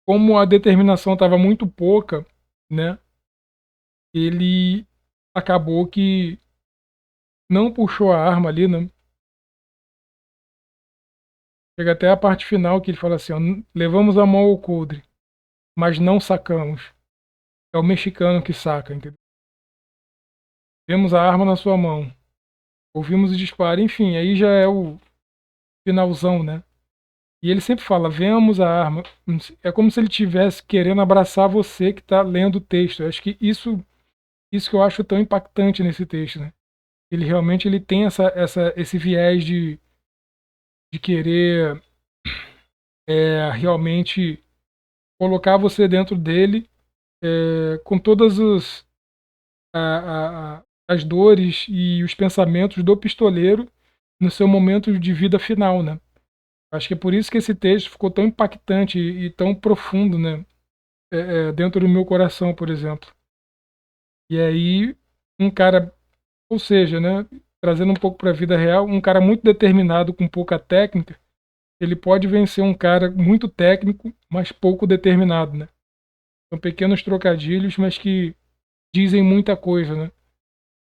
como a determinação estava muito pouca, né? Ele acabou que não puxou a arma ali, né? Chega até a parte final que ele fala assim, ó, levamos a mão ao coldre, mas não sacamos. É o mexicano que saca, entendeu? Vemos a arma na sua mão, ouvimos o disparo, enfim, aí já é o finalzão, né? E ele sempre fala, vemos a arma. É como se ele estivesse querendo abraçar você que está lendo o texto. Eu acho que isso que eu acho tão impactante nesse texto, né? Ele realmente ele tem esse viés de querer realmente colocar você dentro dele com todas as dores e os pensamentos do pistoleiro no seu momento de vida final, né? Acho que é por isso que esse texto ficou tão impactante e tão profundo, né? Dentro do meu coração, por exemplo. E aí, um cara, ou seja, né? Trazendo um pouco para a vida real, um cara muito determinado com pouca técnica, ele pode vencer um cara muito técnico, mas pouco determinado, né? São pequenos trocadilhos, mas que dizem muita coisa, né?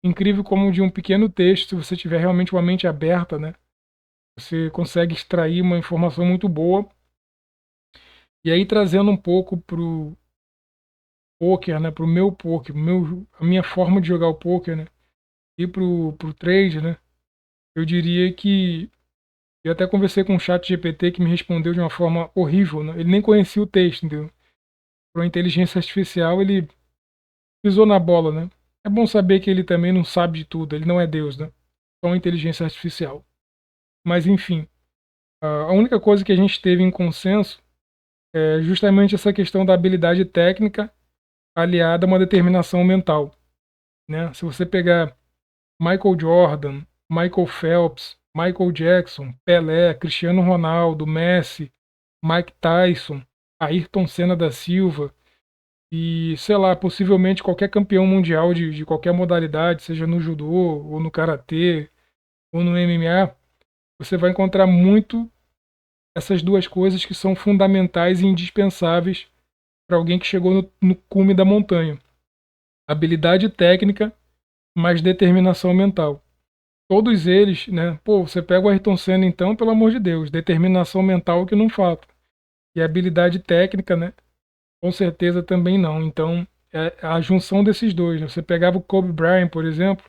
Incrível como de um pequeno texto, se você tiver realmente uma mente aberta, né? Você consegue extrair uma informação muito boa. E aí trazendo um pouco pro poker, né? Pro meu poker, a minha forma de jogar o poker, né? E pro trade, né? Eu diria que eu até conversei com um chat GPT que me respondeu de uma forma horrível, né? Ele nem conhecia o texto, entendeu? Para inteligência artificial, ele pisou na bola, né? É bom saber que ele também não sabe de tudo, ele não é Deus, né? Só uma inteligência artificial. Mas enfim, a única coisa que a gente teve em consenso é justamente essa questão da habilidade técnica aliada a uma determinação mental, né? Se você pegar Michael Jordan, Michael Phelps, Michael Jackson, Pelé, Cristiano Ronaldo, Messi, Mike Tyson, Ayrton Senna da Silva e, sei lá, possivelmente qualquer campeão mundial de qualquer modalidade, seja no judô, ou no karatê, ou no MMA, você vai encontrar muito essas duas coisas que são fundamentais e indispensáveis para alguém que chegou no cume da montanha. Habilidade técnica, mais determinação mental. Todos eles, né? Pô, você pega o Ayrton Senna então, pelo amor de Deus, determinação mental que não falta. E habilidade técnica, né? Com certeza também não. Então, é a junção desses dois, né? Você pegava o Kobe Bryant, por exemplo,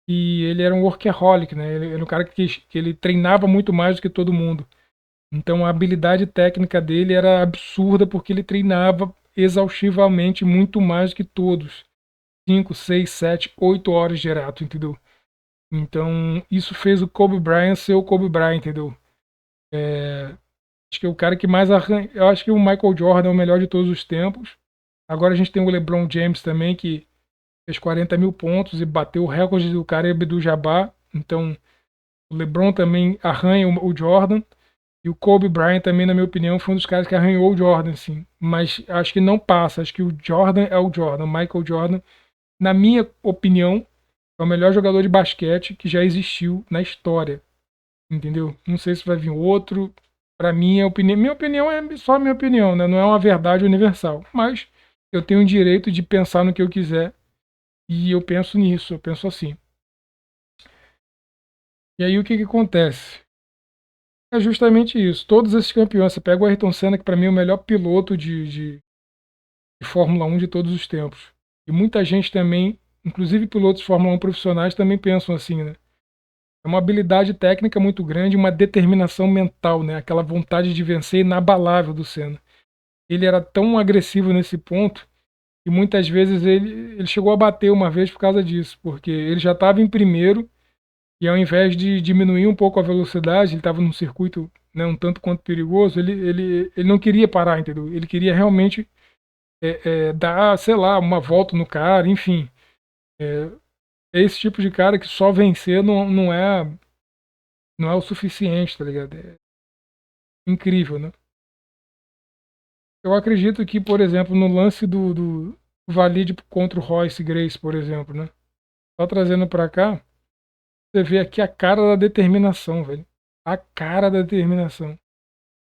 e ele era um workaholic, né? Ele era um cara que ele treinava muito mais do que todo mundo. Então, a habilidade técnica dele era absurda porque ele treinava exaustivamente muito mais do que todos. 5, 6, 7, 8 horas direto, entendeu? Então, isso fez o Kobe Bryant ser o Kobe Bryant, entendeu? Acho que é o cara que mais arranha. Eu acho que o Michael Jordan é o melhor de todos os tempos. Agora a gente tem o LeBron James também, que fez 40 mil pontos e bateu o recorde do Kareem Abdul-Jabbar. Então, o LeBron também arranha o Jordan. E o Kobe Bryant também, na minha opinião, foi um dos caras que arranhou o Jordan, sim. Mas acho que não passa. Acho que o Jordan é o Jordan. O Michael Jordan, na minha opinião, é o melhor jogador de basquete que já existiu na história. Entendeu? Não sei se vai vir outro. Para mim, minha opinião é só minha opinião, né? Não é uma verdade universal. Mas eu tenho o direito de pensar no que eu quiser. E eu penso nisso, eu penso assim. E aí o que acontece? É justamente isso. Todos esses campeões, você pega o Ayrton Senna, que para mim é o melhor piloto de Fórmula 1 de todos os tempos. E muita gente também, inclusive pilotos de Fórmula 1 profissionais, também pensam assim, né? É uma habilidade técnica muito grande, uma determinação mental, né? Aquela vontade de vencer inabalável do Senna. ele era tão agressivo nesse ponto que muitas vezes ele chegou a bater uma vez por causa disso, porque ele já estava em primeiro e ao invés de diminuir um pouco a velocidade, ele estava num circuito, né, um tanto quanto perigoso, ele não queria parar, entendeu? Ele queria realmente dar, sei lá, uma volta no cara, enfim. É esse tipo de cara que só vencer não é o suficiente, tá ligado? É incrível, né? Eu acredito que, por exemplo, no lance do Valide contra o Royce Grace, por exemplo, né? Só trazendo pra cá, você vê aqui a cara da determinação, velho. A cara da determinação.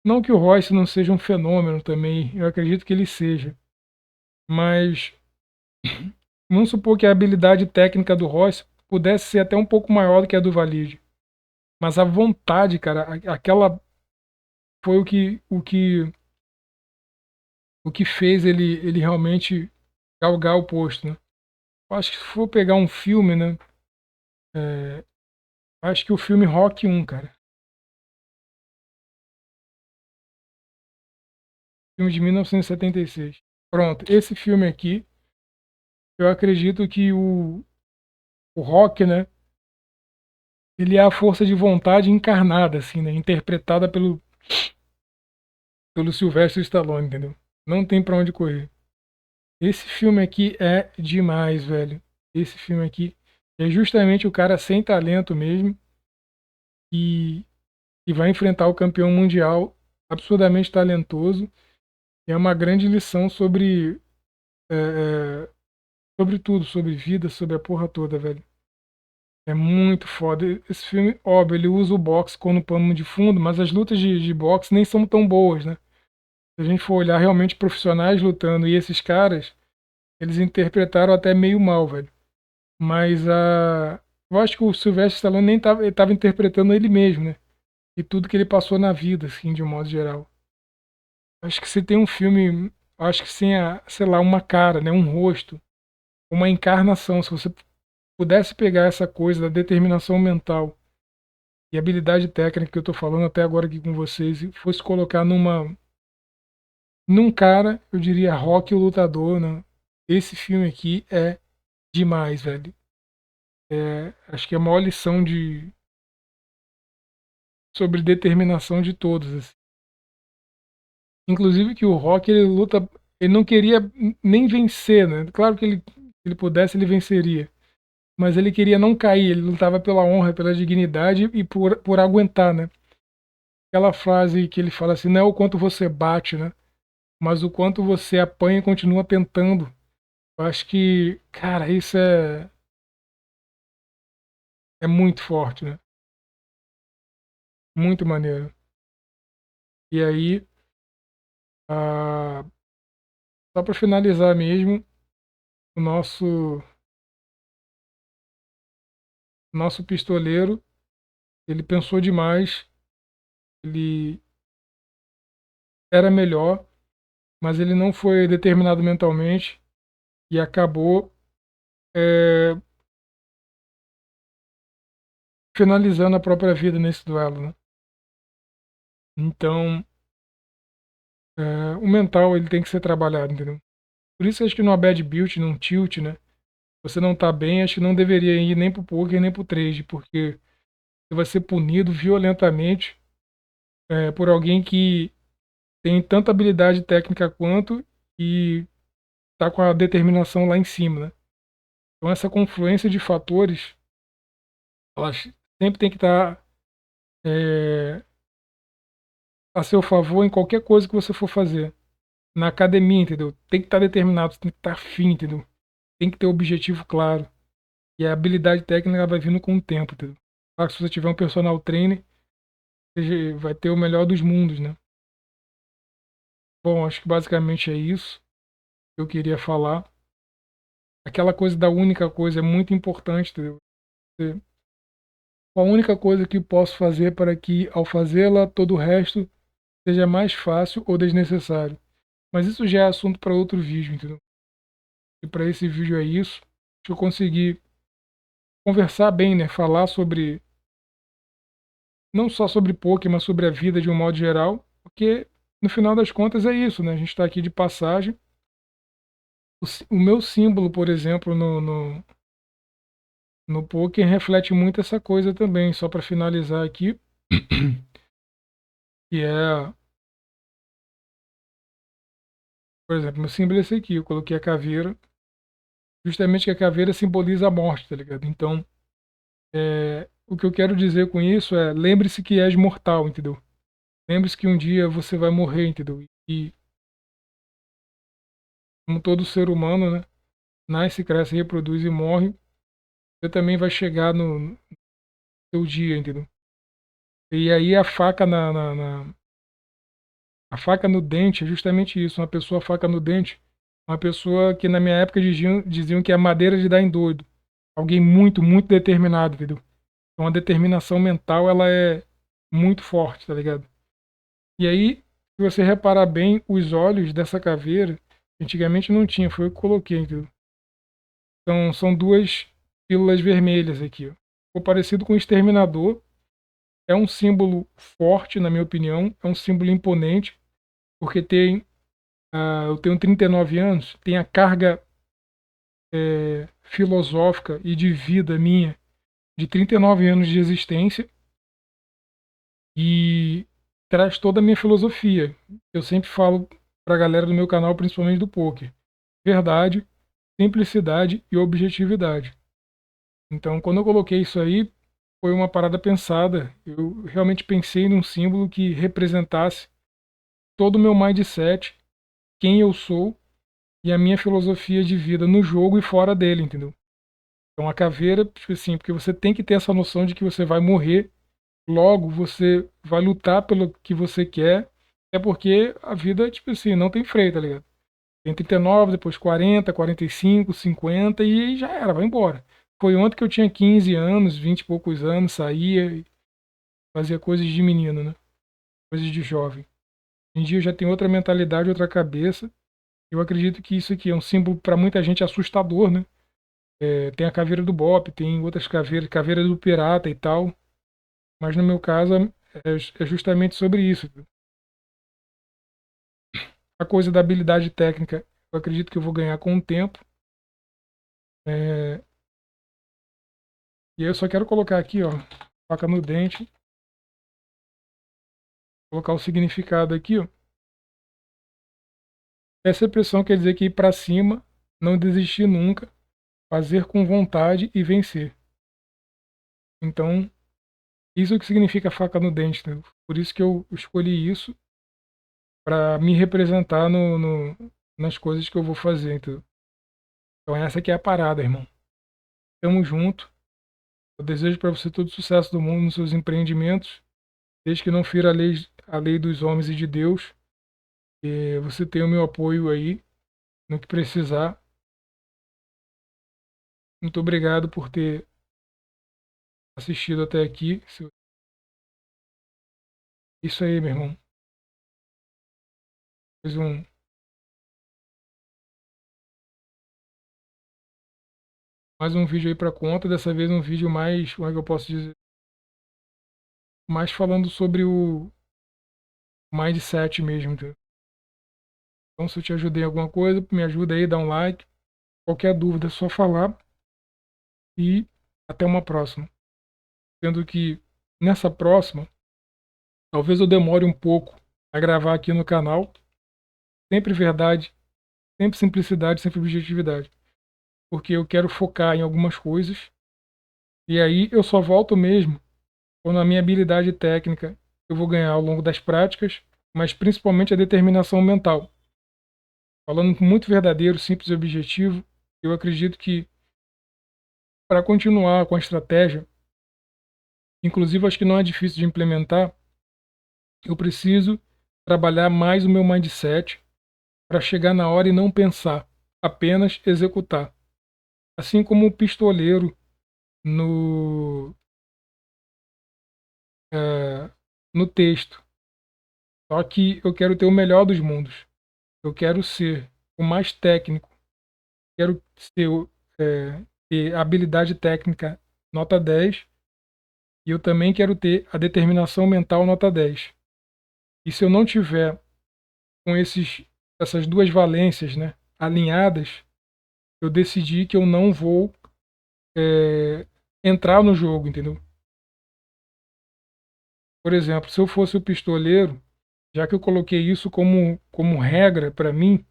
Não que o Royce não seja um fenômeno também, eu acredito que ele seja. Mas vamos supor que a habilidade técnica do Royce pudesse ser até um pouco maior do que a do Valide. Mas a vontade, cara, aquela foi o que fez ele realmente galgar o posto, né? Eu acho que se for pegar um filme, né? É, acho que o filme Rock 1, cara. Filme de 1976. Pronto, esse filme aqui, eu acredito que o Rock, né? Ele é a força de vontade encarnada, assim, né? Interpretada pelo Sylvester Stallone, entendeu? Não tem pra onde correr. Esse filme aqui é demais, velho. Esse filme aqui é justamente o cara sem talento mesmo e, e vai enfrentar o campeão mundial absurdamente talentoso. E é uma grande lição é, é, sobre tudo, sobre vida, sobre a porra toda, velho. É muito foda. Esse filme, óbvio, ele usa o boxe como pano de fundo, mas as lutas de boxe nem são tão boas, né? Se a gente for olhar realmente profissionais lutando e esses caras, eles interpretaram até meio mal, velho. Mas eu acho que o Sylvester Stallone nem tava, ele tava interpretando ele mesmo, né? E tudo que ele passou na vida, assim, de um modo geral. Acho que se tem um filme, acho que sim, sei lá, uma cara, né? Um rosto, uma encarnação. Se você pudesse pegar essa coisa da determinação mental e habilidade técnica que eu tô falando até agora aqui com vocês e fosse colocar num cara, eu diria Rock o Lutador, né? Esse filme aqui é demais, velho. Acho que é a maior lição sobre determinação de todos, assim. Inclusive que o Rock, ele luta, ele não queria nem vencer, né? Claro que se ele pudesse, ele venceria. Mas ele queria não cair, ele lutava pela honra, pela dignidade e por aguentar, né? Aquela frase que ele fala assim, não é o quanto você bate, né? Mas o quanto você apanha e continua tentando. Eu acho que, cara, isso é muito forte, né? Muito maneiro. E aí, ah, só para finalizar mesmo, o nosso pistoleiro, ele pensou demais, ele era melhor, mas ele não foi determinado mentalmente e acabou é, finalizando a própria vida nesse duelo, né? Então, o mental ele tem que ser trabalhado, entendeu? Por isso acho que numa bad build, num tilt, né? Você não tá bem, acho que não deveria ir nem pro poker nem pro trade, porque você vai ser punido violentamente por alguém que tem tanta habilidade técnica quanto e tá com a determinação lá em cima, né? Então essa confluência de fatores, elas sempre tem que estar a seu favor em qualquer coisa que você for fazer. Na academia, entendeu? Tem que estar determinado, tem que estar afim, entendeu? Tem que ter um objetivo claro. E a habilidade técnica vai vindo com o tempo, entendeu? Claro que se você tiver um personal trainer, você vai ter o melhor dos mundos, né? Bom, acho que basicamente é isso que eu queria falar. Aquela coisa da única coisa é muito importante, entendeu? A única coisa que posso fazer para que, ao fazê-la, todo o resto seja mais fácil ou desnecessário. Mas isso já é assunto para outro vídeo, entendeu? E para esse vídeo é isso. Acho que eu consegui conversar bem, né? Falar sobre, não só sobre poker, mas sobre a vida de um modo geral. Porque no final das contas é isso, né? A gente está aqui de passagem. O meu símbolo, por exemplo, no poker reflete muito essa coisa também, só para finalizar aqui, que é, por exemplo, meu símbolo é esse aqui, eu coloquei a caveira, justamente que a caveira simboliza a morte, tá ligado? Então, o que eu quero dizer com isso é, lembre-se que és mortal, entendeu? Lembre-se que um dia você vai morrer, entendeu? E como todo ser humano, né, nasce, cresce, reproduz e morre, você também vai chegar no seu dia, entendeu? E aí a faca a faca no dente é justamente isso, uma pessoa faca no dente, uma pessoa que na minha época diziam que é madeira de dar em doido. Alguém muito, muito determinado, entendeu? Então a determinação mental, ela é muito forte, tá ligado? E aí, se você reparar bem, os olhos dessa caveira, antigamente não tinha, foi eu que coloquei, entendeu? Então são duas pílulas vermelhas aqui, ó. Ficou parecido com o exterminador, é um símbolo forte, na minha opinião, é um símbolo imponente, porque eu tenho 39 anos, tem a carga filosófica e de vida minha de 39 anos de existência e traz toda a minha filosofia. Eu sempre falo para a galera do meu canal, principalmente do poker: verdade, simplicidade e objetividade. Então, quando eu coloquei isso aí, foi uma parada pensada. Eu realmente pensei num símbolo que representasse todo o meu mindset, quem eu sou e a minha filosofia de vida no jogo e fora dele, entendeu? Então a caveira, tipo assim, porque você tem que ter essa noção de que você vai morrer, logo você vai lutar pelo que você quer, é porque a vida, tipo assim, não tem freio, tá ligado? Tem 39, depois 40, 45, 50 e aí já era, vai embora. Foi ontem que eu tinha 15 anos, 20 e poucos anos, saía e fazia coisas de menino, né? Coisas de jovem. Hoje em dia já tem outra mentalidade, outra cabeça. Eu acredito que isso aqui é um símbolo para muita gente assustador, né? Tem a caveira do Bop, tem outras caveiras, caveira do pirata e tal. Mas no meu caso é justamente sobre isso. A coisa da habilidade técnica, eu acredito que eu vou ganhar com o tempo. É, e aí eu só quero colocar aqui, ó, faca no dente, colocar o significado aqui, ó. Essa expressão quer dizer que ir para cima, não desistir nunca, fazer com vontade e vencer. Então, isso que significa faca no dente, né? Por isso que eu escolhi isso para me representar nas coisas que eu vou fazer, entendeu? Então essa que é a parada, irmão. Tamo junto. Eu desejo para você todo o sucesso do mundo nos seus empreendimentos, desde que não fira a lei dos homens e de Deus. E você tem o meu apoio aí no que precisar. Muito obrigado por ter assistido até aqui. Isso aí, meu irmão. Mais mais um vídeo aí para conta. Dessa vez um vídeo mais, como é que eu posso dizer? Mais falando sobre o mindset mesmo, entendeu? Então, se eu te ajudei em alguma coisa, me ajuda aí, dá um like. Qualquer dúvida é só falar. E até uma próxima. Sendo que nessa próxima, talvez eu demore um pouco a gravar aqui no canal. Sempre verdade, sempre simplicidade, sempre objetividade. Porque eu quero focar em algumas coisas. E aí eu só volto mesmo quando a minha habilidade técnica eu vou ganhar ao longo das práticas, mas principalmente a determinação mental. Falando muito verdadeiro, simples e objetivo, eu acredito que para continuar com a estratégia, inclusive acho que não é difícil de implementar, eu preciso trabalhar mais o meu mindset para chegar na hora e não pensar, apenas executar. Assim como o pistoleiro no, é, no texto. Só que eu quero ter o melhor dos mundos. Eu quero ser o mais técnico. Quero ser, ter habilidade técnica nota 10. E eu também quero ter a determinação mental nota 10. E se eu não tiver com essas duas valências, né, alinhadas, eu decidi que eu não vou é, entrar no jogo, entendeu? Por exemplo, se eu fosse o pistoleiro, já que eu coloquei isso como regra para mim,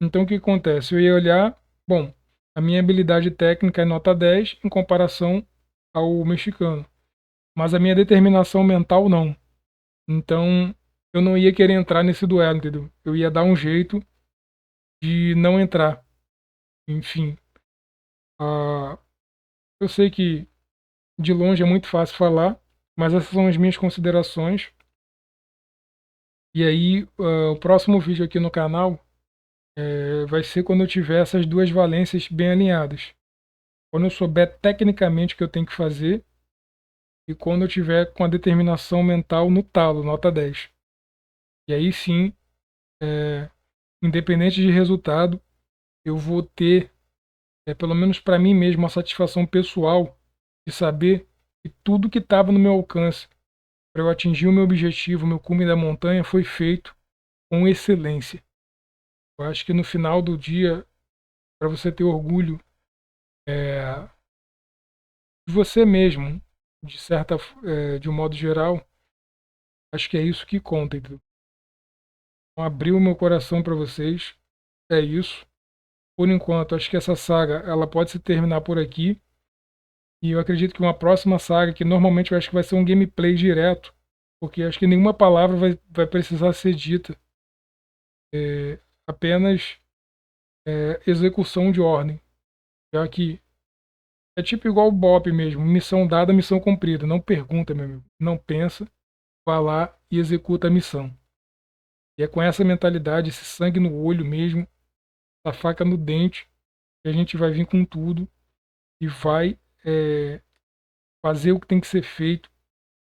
então o que acontece? Eu ia olhar, bom, a minha habilidade técnica é nota 10 em comparação ao mexicano, mas a minha determinação mental não. Então eu não ia querer entrar nesse duelo, entendeu? Eu ia dar um jeito de não entrar. Enfim, ah, eu sei que de longe é muito fácil falar, mas essas são as minhas considerações. E aí, o próximo vídeo aqui no canal vai ser quando eu tiver essas duas valências bem alinhadas. Quando eu souber tecnicamente o que eu tenho que fazer e quando eu tiver com a determinação mental no talo, nota 10. E aí sim, é, independente de resultado, eu vou ter, pelo menos para mim mesmo, uma satisfação pessoal de saber que tudo que estava no meu alcance para eu atingir o meu objetivo, o meu cume da montanha, foi feito com excelência. Eu acho que no final do dia, para você ter orgulho é, de você mesmo, de um modo geral, acho que é isso que conta. Entendeu? Então, abrir o meu coração para vocês, é isso. Por enquanto, acho que essa saga ela pode se terminar por aqui. E eu acredito que uma próxima saga, que normalmente eu acho que vai ser um gameplay direto, porque acho que nenhuma palavra vai precisar ser dita, apenas execução de ordem. Já que é tipo igual o BOP mesmo, missão dada, missão cumprida. Não pergunta, meu amigo. Não pensa, vá lá e executa a missão. E é com essa mentalidade, esse sangue no olho mesmo, a faca no dente, que a gente vai vir com tudo e vai fazer o que tem que ser feito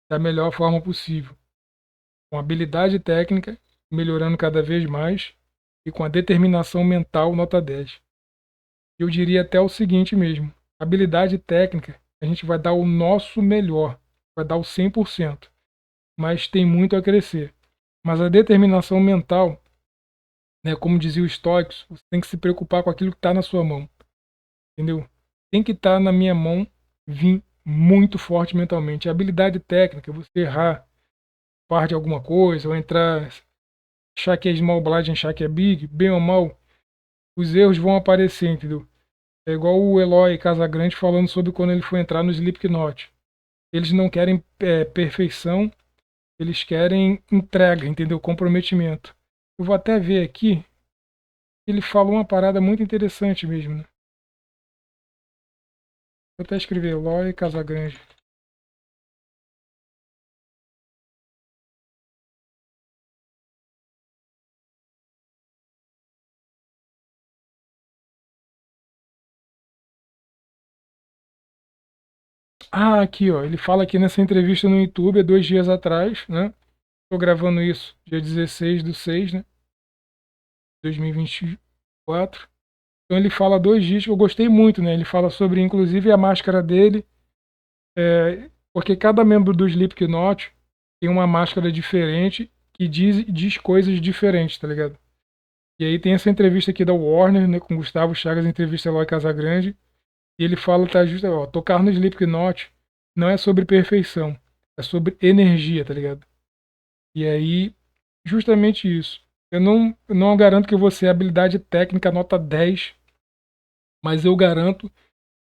da melhor forma possível. Com habilidade técnica, melhorando cada vez mais, e com a determinação mental nota 10. Eu diria até o seguinte mesmo, habilidade técnica, a gente vai dar o nosso melhor, vai dar o 100%, mas tem muito a crescer. Mas a determinação mental, né, como dizia o Stoics, você tem que se preocupar com aquilo que está na sua mão, entendeu? Tem que estar na minha mão, vir muito forte mentalmente. A habilidade técnica, você errar parte de alguma coisa, ou entrar, achar que é small blind, achar que é big, bem ou mal, os erros vão aparecer, entendeu? É igual o Eloy Casagrande falando sobre quando ele foi entrar no Slipknot. Eles não querem perfeição, eles querem entrega, entendeu? Comprometimento. Eu vou até ver aqui, ele falou uma parada muito interessante mesmo, né? Vou até escrever Eloy Casagrande. Ah, aqui, ó. Ele fala aqui nessa entrevista no YouTube, há 2 dias atrás, né? Tô gravando isso dia 16/6, né? 2024. Então ele fala 2 dias que eu gostei muito, né? Ele fala sobre, inclusive, a máscara dele, porque cada membro do Slipknot tem uma máscara diferente que diz coisas diferentes, tá ligado? E aí tem essa entrevista aqui da Warner, né, com Gustavo Chagas, entrevista Eloy Casagrande, e ele fala, tá justo, ó, tocar no Slipknot não é sobre perfeição, é sobre energia, tá ligado? E aí, justamente isso. Eu não garanto que eu vou ser habilidade técnica nota 10, mas eu garanto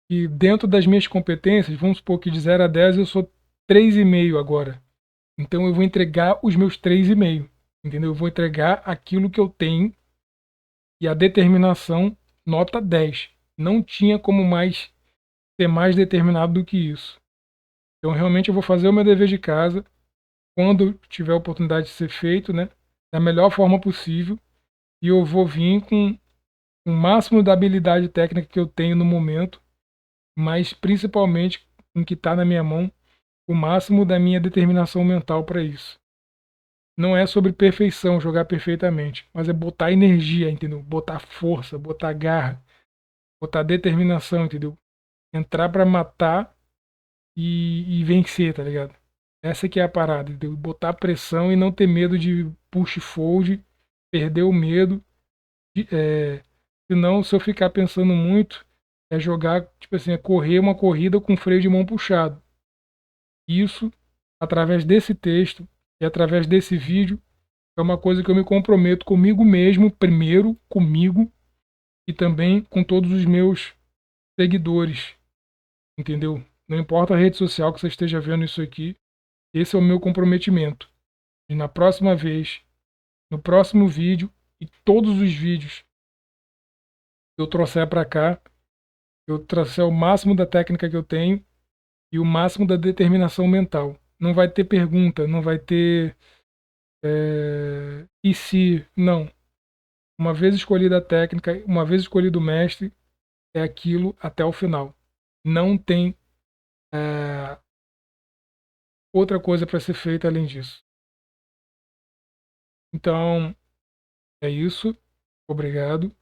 que dentro das minhas competências, vamos supor que de 0 a 10 eu sou 3,5 agora. Então eu vou entregar os meus 3,5, entendeu? Eu vou entregar aquilo que eu tenho e a determinação nota 10. Não tinha como mais ser mais determinado do que isso. Então realmente eu vou fazer o meu dever de casa quando tiver a oportunidade de ser feito, né? Da melhor forma possível. E eu vou vir com o máximo da habilidade técnica que eu tenho no momento, mas principalmente com o que está na minha mão, o máximo da minha determinação mental para isso. Não é sobre perfeição, jogar perfeitamente, mas é botar energia, entendeu? Botar força, botar garra, botar determinação, entendeu? Entrar para matar e vencer, tá ligado? Essa que é a parada, entendeu? Botar pressão e não ter medo de push fold perder o medo. Senão, se eu ficar pensando muito, é jogar, tipo assim, é correr uma corrida com freio de mão puxado. Isso, através desse texto e através desse vídeo, é uma coisa que eu me comprometo comigo mesmo, primeiro comigo e também com todos os meus seguidores, entendeu? Não importa a rede social que você esteja vendo isso aqui, esse é o meu comprometimento. E na próxima vez, no próximo vídeo e todos os vídeos que eu trouxer para cá, eu trouxer o máximo da técnica que eu tenho e o máximo da determinação mental. Não vai ter pergunta, não vai ter e se, não. Uma vez escolhida a técnica, uma vez escolhido o mestre, é aquilo até o final. Não tem outra coisa para ser feita além disso. Então, é isso. Obrigado.